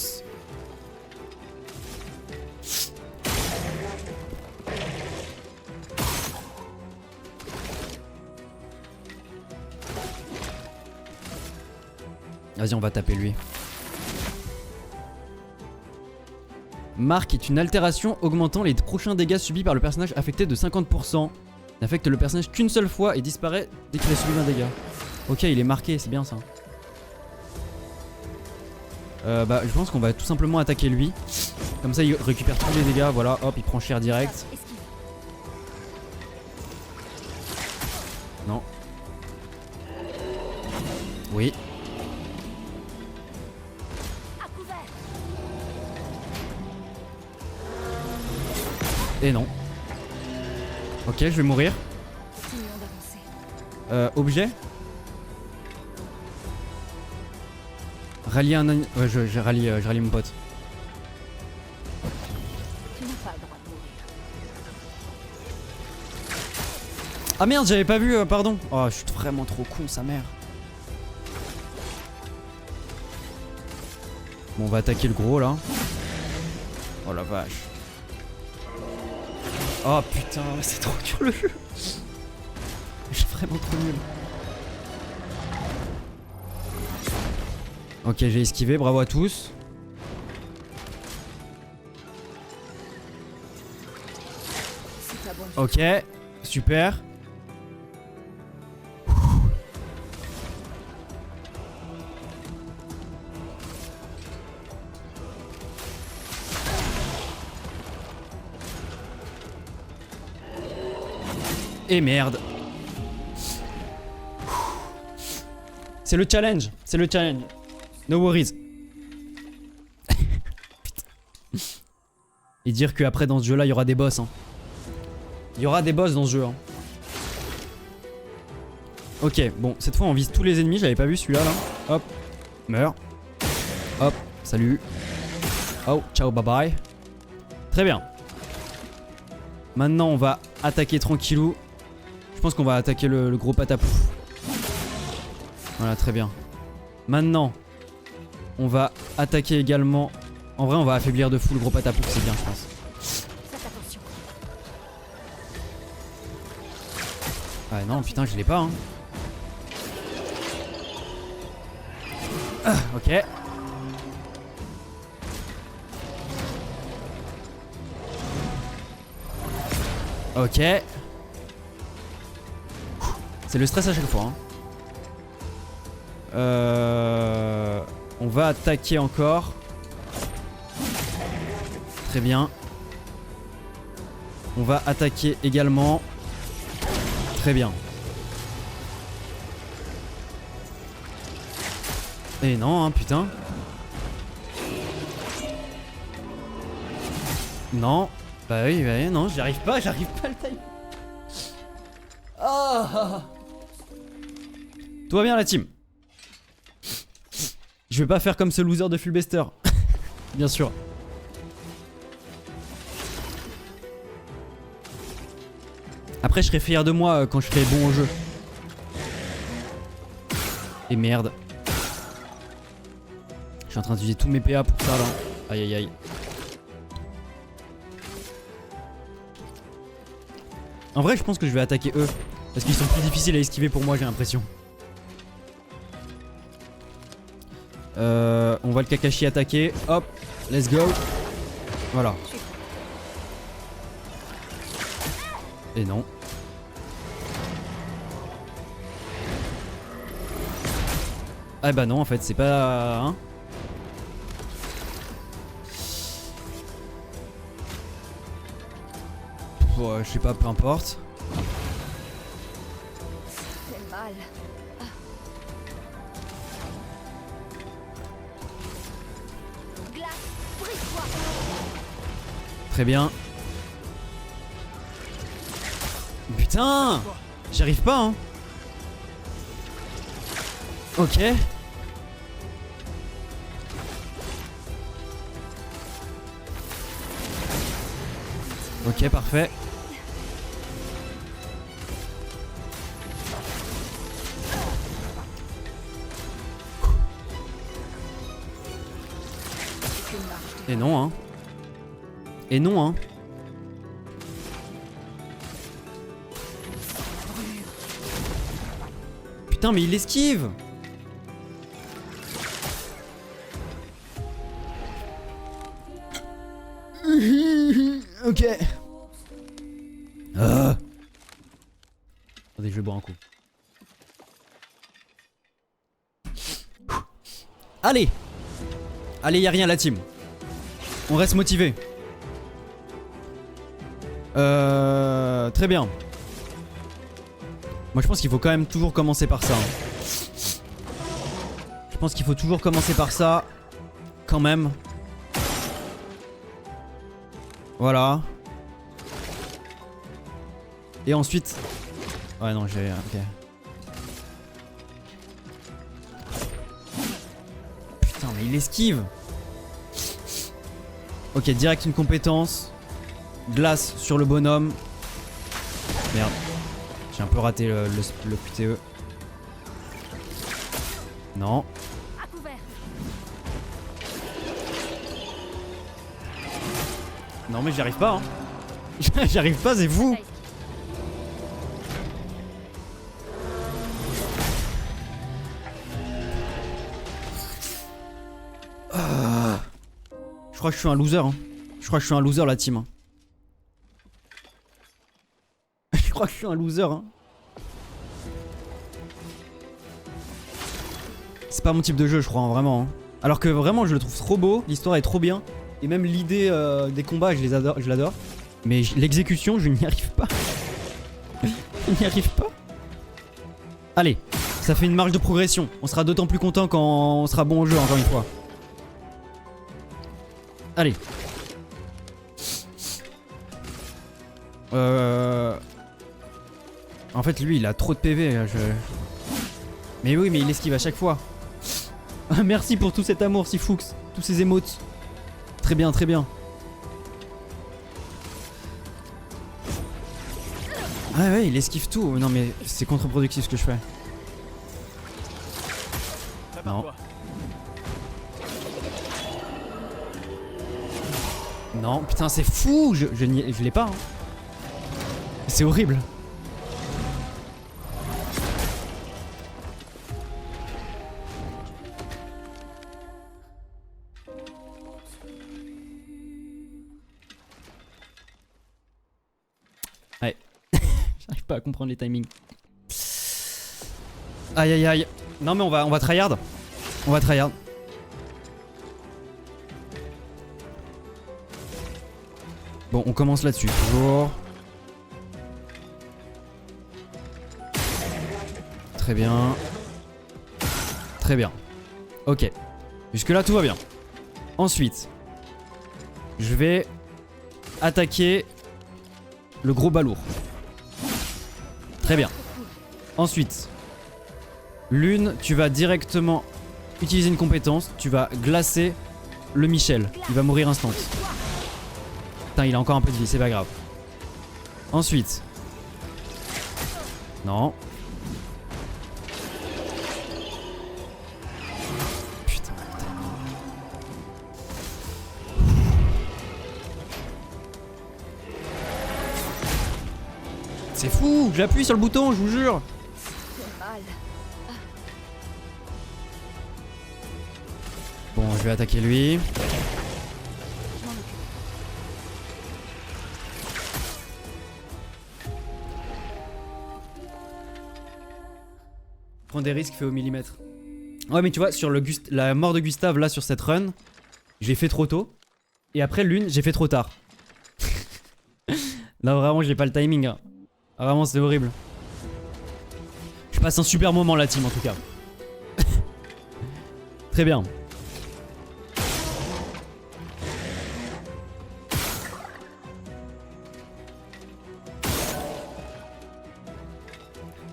Vas-y, on va taper lui. Marque est une altération augmentant les prochains dégâts subis par le personnage affecté de 50%. N'affecte le personnage qu'une seule fois et disparaît dès qu'il a subi un dégât. Ok, il est marqué, c'est bien ça. Bah, je pense qu'on va tout simplement attaquer lui. Comme ça, il récupère tous les dégâts. Voilà, hop, il prend cher direct. Esquive. Non. Oui. À couvert. Et non. Ok, je vais mourir. Continuons d'avancer. Objet. Rallier un... Ouais, je rallie mon pote. Tu n'as pas le droit de mourir. Ah merde, j'avais pas vu, pardon. Oh, je suis vraiment trop con, sa mère. Bon, on va attaquer le gros là. Oh la vache. Oh putain, c'est trop dur le jeu. Je suis vraiment trop nul. Ok, j'ai esquivé, bravo à tous. C'est pas bon. Ok, super. Et merde. C'est le challenge, c'est le challenge. No worries. Putain. Et dire qu'après dans ce jeu là il y aura des boss hein. Il y aura des boss dans ce jeu hein. Ok, bon, cette fois on vise tous les ennemis, j'avais pas vu celui-là là. Hop, meurs. Hop, salut. Oh, ciao, bye bye. Très bien. Maintenant on va attaquer tranquillou. Je pense qu'on va attaquer le gros patapouf. Voilà, très bien. Maintenant, on va attaquer également... En vrai, on va affaiblir de fou le gros patapouf, c'est bien, je pense. Faites attention. Ah non, putain, je l'ai pas, hein. Ah, ok. Ok. C'est le stress à chaque fois, hein. On va attaquer encore. Très bien. On va attaquer également. Très bien. Et non, hein, putain. Non. Bah oui, non, j'y arrive pas à le time. Oh. Tout va bien la team. Je vais pas faire comme ce loser de Fulbester. Bien sûr. Après je serai fier de moi quand je serai bon au jeu. Et merde. Je suis en train d'utiliser tous mes PA pour ça là. Aïe aïe aïe. En vrai je pense que je vais attaquer eux. Parce qu'ils sont plus difficiles à esquiver pour moi j'ai l'impression. On va le Kakashi attaquer. Hop, let's go. Voilà. Et non. Ah bah non en fait c'est pas... Hein. Bon, je sais pas, peu importe. C'est mal. Glace, brise-toi. Très bien. Putain, j'y arrive pas hein. Ok. Ok, parfait. Et non hein. Et non hein. Putain mais il esquive. vais boire un coup. Allez. Allez, y a rien la team. On reste motivé. Très bien. Moi je pense qu'il faut quand même toujours commencer par ça. Hein. Je pense qu'il faut toujours commencer par ça. Quand même. Voilà. Et ensuite... Ouais non j'ai... Ok. Putain mais il esquive. Ok, direct une compétence. Glace sur le bonhomme. Merde. J'ai un peu raté le QTE. Non. À couvert. Non mais j'y arrive pas. Hein. J'y arrive pas, c'est fou. Je crois que je suis un loser. Hein. Je crois que je suis un loser la team. Hein. Je crois que je suis un loser. Hein. C'est pas mon type de jeu, je crois, hein, vraiment. Hein. Alors que vraiment, je le trouve trop beau. L'histoire est trop bien. Et même l'idée des combats, je l'adore. Mais l'exécution, je n'y arrive pas. Je n'y arrive pas. Allez, ça fait une marge de progression. On sera d'autant plus content quand on sera bon au jeu, encore une fois. Allez. En fait, lui, il a trop de PV. Mais oui, mais il esquive à chaque fois. Merci pour tout cet amour, Sifux. Tous ces émotes. Très bien, très bien. Ah ouais, il esquive tout. Non, mais c'est contre-productif ce que je fais. Non. Non, putain, c'est fou. Je l'ai pas. Hein. C'est horrible. Ouais. J'arrive pas à comprendre les timings. Aïe aïe aïe. Non mais on va tryhard. On va tryhard. Bon, on commence là-dessus, toujours. Très bien. Très bien. Ok. Jusque là, tout va bien. Ensuite, je vais attaquer le gros balourd. Très bien. Ensuite, Lune, tu vas directement utiliser une compétence. Tu vas glacer le Michel. Il va mourir instant. Putain, il a encore un peu de vie, c'est pas grave. Ensuite. Non. Putain. C'est fou, j'appuie sur le bouton, je vous jure. Bon, je vais attaquer lui. Prends des risques, fait au millimètre. Ouais, mais tu vois, sur la mort de Gustave, là, sur cette run, j'ai fait trop tôt. Et après, Lune, j'ai fait trop tard. Là, vraiment, j'ai pas le timing. Hein. Vraiment, c'est horrible. Je passe un super moment, la team, en tout cas. Très bien.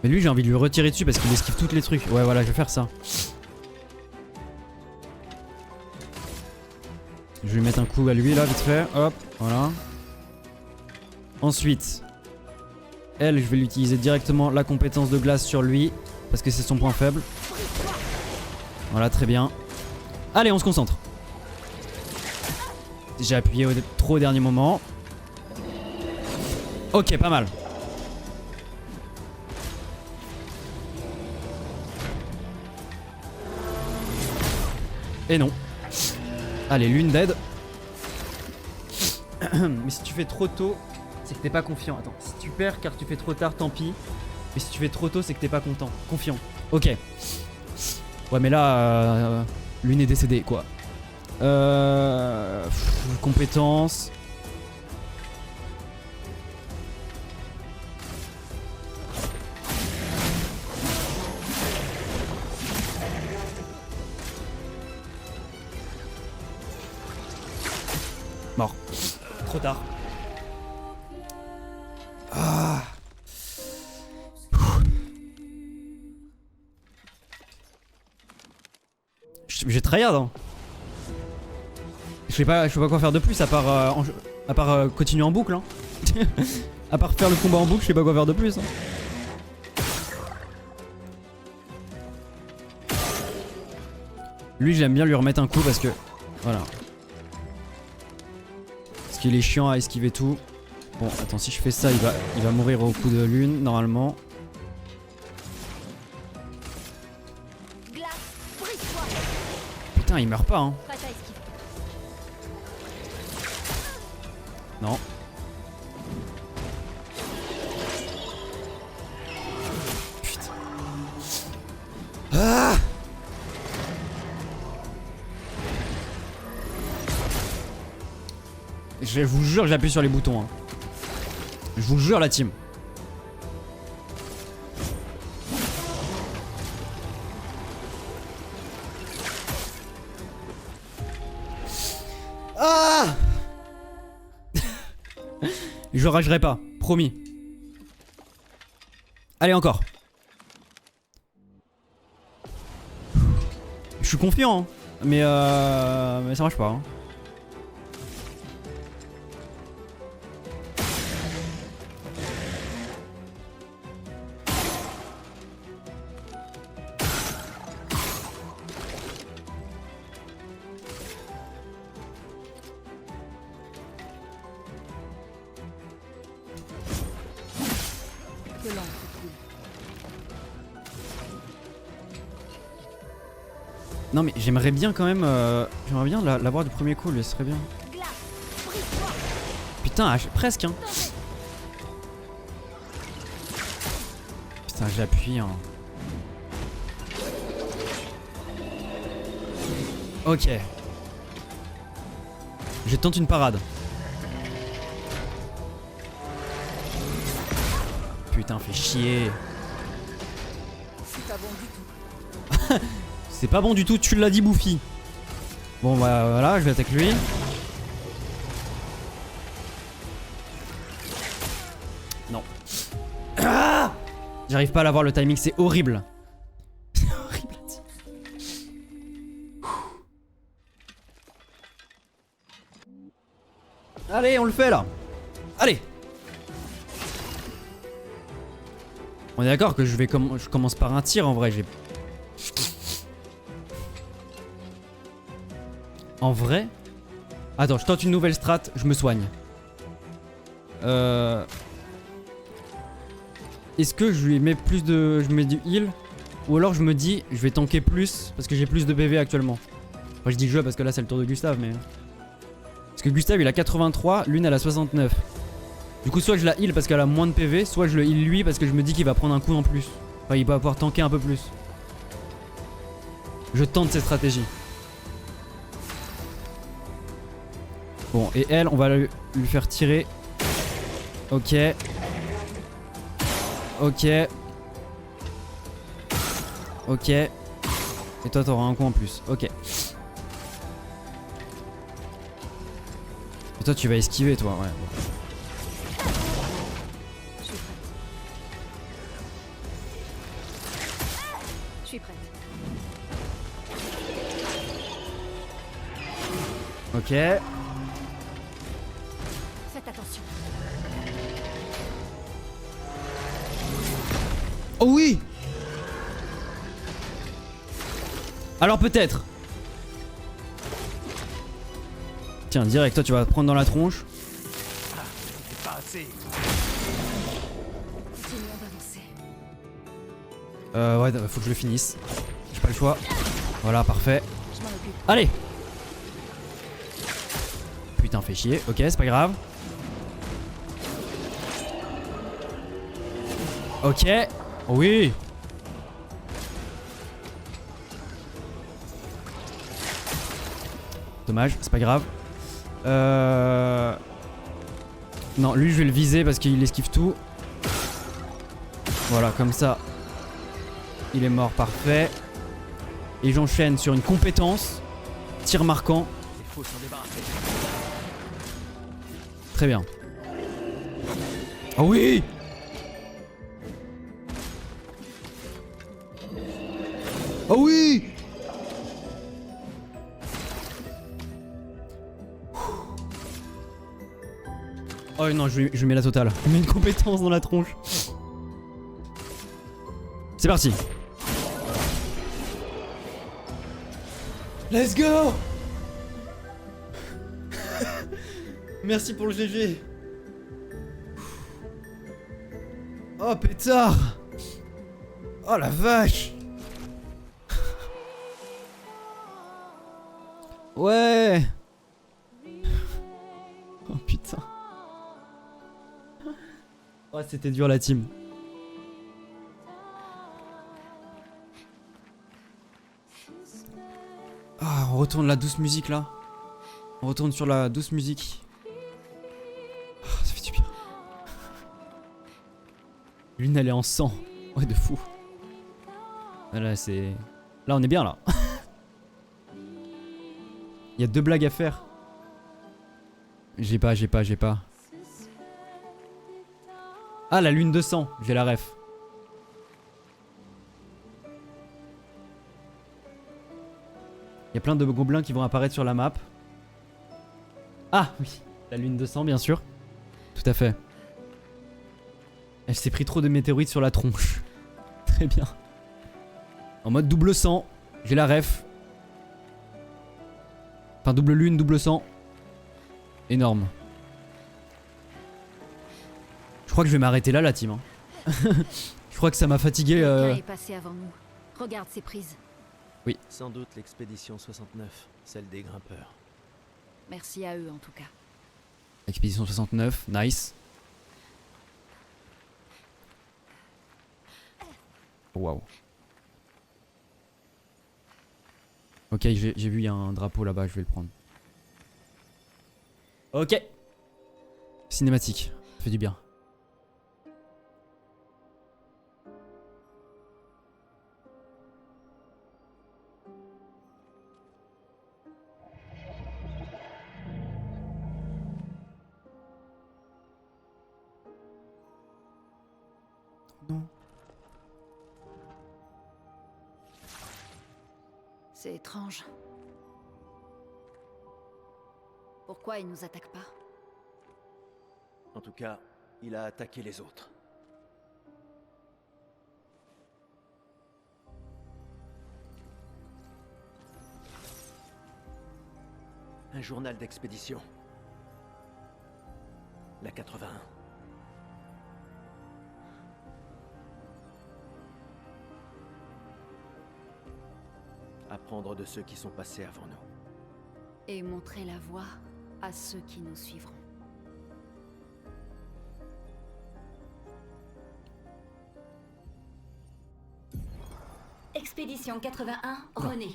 Mais lui, j'ai envie de lui retirer dessus parce qu'il esquive toutes les trucs. Ouais, voilà, je vais faire ça. Je vais lui mettre un coup à lui, là, vite fait. Hop, voilà. Ensuite, elle, je vais l'utiliser directement la compétence de glace sur lui. Parce que c'est son point faible. Voilà, très bien. Allez, on se concentre. J'ai appuyé trop au dernier moment. Ok, pas mal. Et non. Allez, Lune dead. Mais si tu fais trop tôt, c'est que t'es pas confiant. Attends, si tu perds car tu fais trop tard, tant pis. Mais si tu fais trop tôt, c'est que t'es pas content. Confiant. Ok. Ouais, mais là, l'une est décédée, quoi. Compétences. Mort. Trop tard. Ah. J'ai tryhard hein. Je sais pas quoi faire de plus à part, continuer en boucle hein. À part faire le combat en boucle, je sais pas quoi faire de plus hein. Lui j'aime bien lui remettre un coup parce que... Voilà. Parce qu'il est chiant à esquiver tout. Bon attends, si je fais ça il va mourir au coup de lune normalement. Putain il meurt pas hein. Non. Putain. Ah! Je vous jure, j'appuie sur les boutons. Hein. Je vous jure, la team. Ah! Je ragerai pas, promis. Allez, encore. Je suis confiant, hein. Mais ça marche pas. Hein. Non mais j'aimerais bien quand même, j'aimerais bien l'avoir du premier coup, ce serait bien. Putain, presque hein. Putain, j'appuie hein. Ok. Je tente une parade. Putain, fais chier. C'est pas bon du tout. C'est pas bon du tout, tu l'as dit Bouffi. Bon bah voilà, je vais attaquer lui. Non. Ah, j'arrive pas à l'avoir le timing, c'est horrible. C'est horrible. Allez, on le fait là. Allez. On est d'accord que je commence par un tir en vrai, j'ai... En vrai? Attends, je tente une nouvelle strat, je me soigne. Est-ce que je lui mets plus de... Je mets du heal? Ou alors je me dis, je vais tanker plus parce que j'ai plus de PV actuellement. Enfin, je dis je parce que là c'est le tour de Gustave, mais... Parce que Gustave il a 83, Lune elle a 69. Du coup soit je la heal parce qu'elle a moins de PV, soit je le heal lui parce que je me dis qu'il va prendre un coup en plus. Enfin il va pouvoir tanker un peu plus. Je tente cette stratégie. Bon, et elle, on va lui faire tirer. Ok. Ok. Ok. Et toi, t'auras un coup en plus. Ok. Et toi, tu vas esquiver, toi. Ouais. Bon. Je suis prête. Ok. Attention. Oh oui! Alors peut-être. Tiens, direct, toi tu vas te prendre dans la tronche. C'est pas assez. Ouais, faut que je le finisse. J'ai pas le choix. Voilà, parfait. Allez! Putain, fait chier. Ok, c'est pas grave. Ok. Oh oui. Dommage, c'est pas grave. Non, lui je vais le viser parce qu'il esquive tout. Voilà, comme ça. Il est mort, parfait. Et j'enchaîne sur une compétence. Tir marquant. Il faut s'en débarrasser. Très bien. Oh oui! Oh oui! Oh non, je lui mets la totale. Je lui mets une compétence dans la tronche. C'est parti. Let's go! Merci pour le GG. Oh pétard! Oh la vache! Ouais! Oh putain. Oh c'était dur la team. Ah, on retourne la douce musique là. On retourne sur la douce musique. Oh, ça fait du bien. L'une elle est en sang. Ouais de fou. Là c'est... Là on est bien là. Il y a 2 blagues à faire. J'ai pas. Ah la lune de sang, j'ai la ref. Il y a plein de gobelins qui vont apparaître sur la map. Ah oui, la lune de sang bien sûr. Tout à fait. Elle s'est pris trop de météorites sur la tronche. Très bien. En mode double sang, j'ai la ref. Enfin double lune, double sang. Énorme. Je crois que je vais m'arrêter là la team. Hein. Je crois que ça m'a fatigué. Quelqu'un est passé avant nous. Regarde ces prises. Sans doute l'expédition 69, celle des grimpeurs. Merci à eux en tout cas. Expédition 69, nice. Waouh. Ok, j'ai vu, il y a un drapeau là-bas, je vais le prendre. Ok. Cinématique, ça fait du bien. Non. C'est étrange. Pourquoi ils nous attaquent pas? En tout cas, il a attaqué les autres. Un journal d'expédition. La 81. Apprendre de ceux qui sont passés avant nous. Et montrer la voie à ceux qui nous suivront. Expédition 81, René.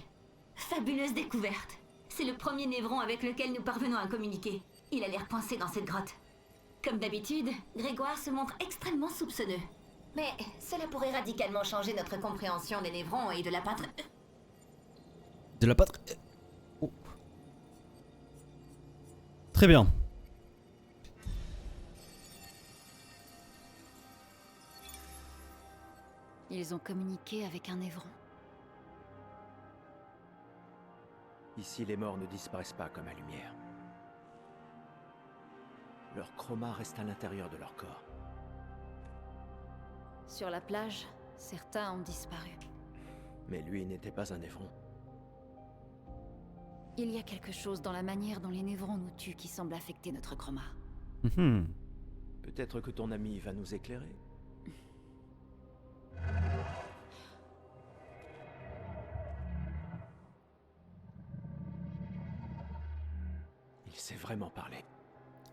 Fabuleuse découverte. C'est le premier névron avec lequel nous parvenons à communiquer. Il a l'air coincé dans cette grotte. Comme d'habitude, Grégoire se montre extrêmement soupçonneux. Mais cela pourrait radicalement changer notre compréhension des névrons et de la patrie. De la patrie. Oh. Très bien. Ils ont communiqué avec un névron. Ici, les morts ne disparaissent pas comme la lumière. Leur chroma reste à l'intérieur de leur corps. Sur la plage, certains ont disparu. Mais lui n'était pas un névron. Il y a quelque chose dans la manière dont les névrons nous tuent qui semble affecter notre chroma. Peut-être que ton ami va nous éclairer. Il sait vraiment parler.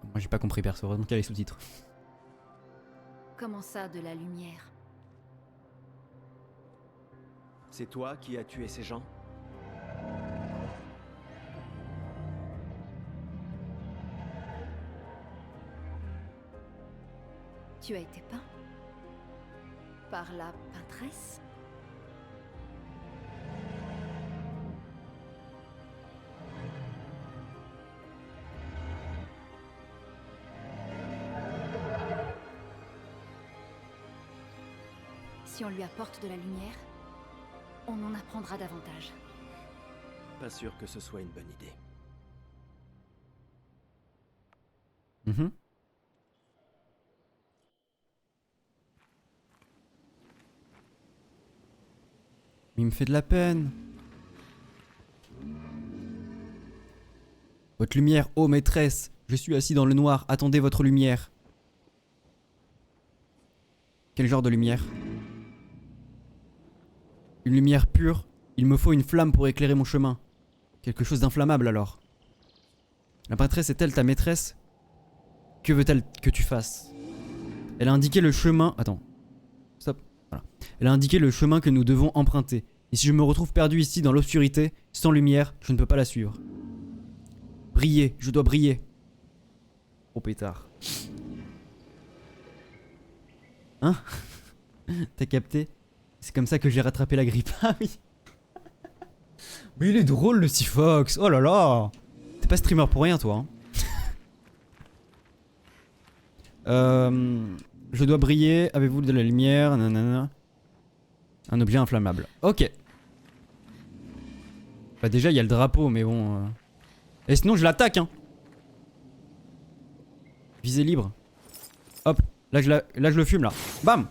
Moi j'ai pas compris perso, heureusement qu'il y a les sous-titres. Comment ça, de la lumière? C'est toi qui as tué ces gens? Tu as été peint? Par la peintresse? Si on lui apporte de la lumière, on en apprendra davantage. Pas sûr que ce soit une bonne idée. Mhm. Il me fait de la peine. Votre lumière, ô maîtresse. Je suis assis dans le noir, attendez votre lumière. Quel genre de lumière? Une lumière pure. Il me faut une flamme pour éclairer mon chemin. Quelque chose d'inflammable alors. La prêtresse est-elle ta maîtresse? Que veut-elle que tu fasses? Elle a indiqué le chemin... Attends. Stop. Voilà. Elle a indiqué le chemin que nous devons emprunter. Et si je me retrouve perdu ici dans l'obscurité, sans lumière, je ne peux pas la suivre. Briller, je dois briller. Oh pétard. Hein? T'as capté? C'est comme ça que j'ai rattrapé la grippe. Ah oui. Mais il est drôle le Sifox. Oh là là. T'es pas streamer pour rien toi. Hein. Je dois briller. Avez-vous de la lumière? Nanana. Un objet inflammable. Ok. Bah déjà il y a le drapeau mais bon... Et sinon je l'attaque hein. Visée libre. Hop. Là je le fume là. Bam.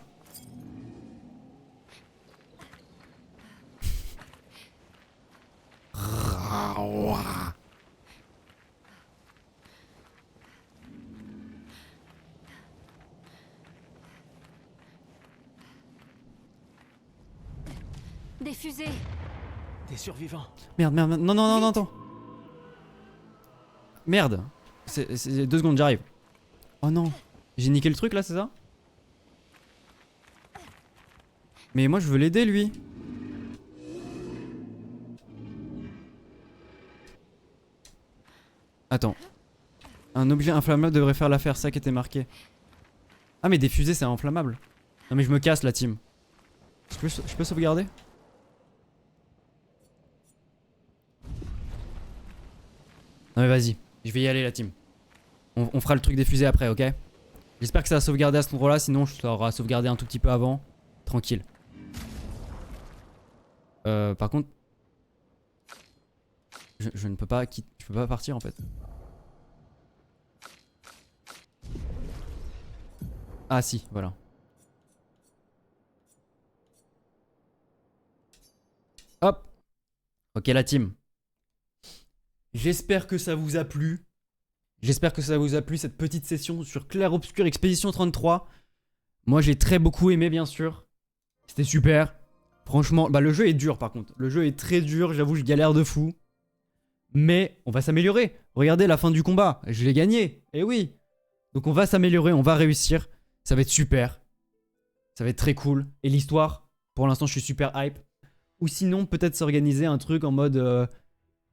Des fusées! Des survivants. Merde, merde, merde. Non, non, non, non, attends. Merde. C'est 2 secondes, j'arrive. Oh non. J'ai niqué le truc là, c'est ça? Mais moi je veux l'aider lui. Attends. Un objet inflammable devrait faire l'affaire, ça qui était marqué. Ah mais des fusées c'est inflammable. Non mais je me casse la team. Je peux sauvegarder? Non mais vas-y, je vais y aller la team. On fera le truc des fusées après, ok? J'espère que ça va sauvegarder à cet endroit là, sinon je t'aurai sauvegardé un tout petit peu avant. Tranquille. Par contre... Je ne peux pas quitter, je peux pas partir en fait. Ah si, voilà. Hop. Ok la team. J'espère que ça vous a plu. J'espère que ça vous a plu cette petite session sur Clair Obscur Expédition 33. Moi j'ai très beaucoup aimé bien sûr. C'était super. Franchement, bah le jeu est dur par contre. Le jeu est très dur, j'avoue je galère de fou. Mais on va s'améliorer. Regardez la fin du combat, je l'ai gagné. Eh oui. Donc on va s'améliorer, on va réussir. Ça va être super. Ça va être très cool. Et l'histoire, pour l'instant je suis super hype. Ou sinon peut-être s'organiser un truc en mode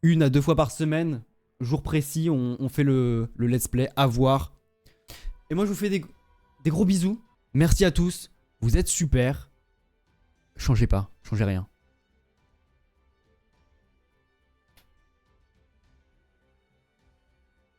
1 à 2 fois par semaine. Jour précis, on fait le let's play, à voir. Et moi je vous fais des gros bisous. Merci à tous, vous êtes super. Changez pas, changez rien.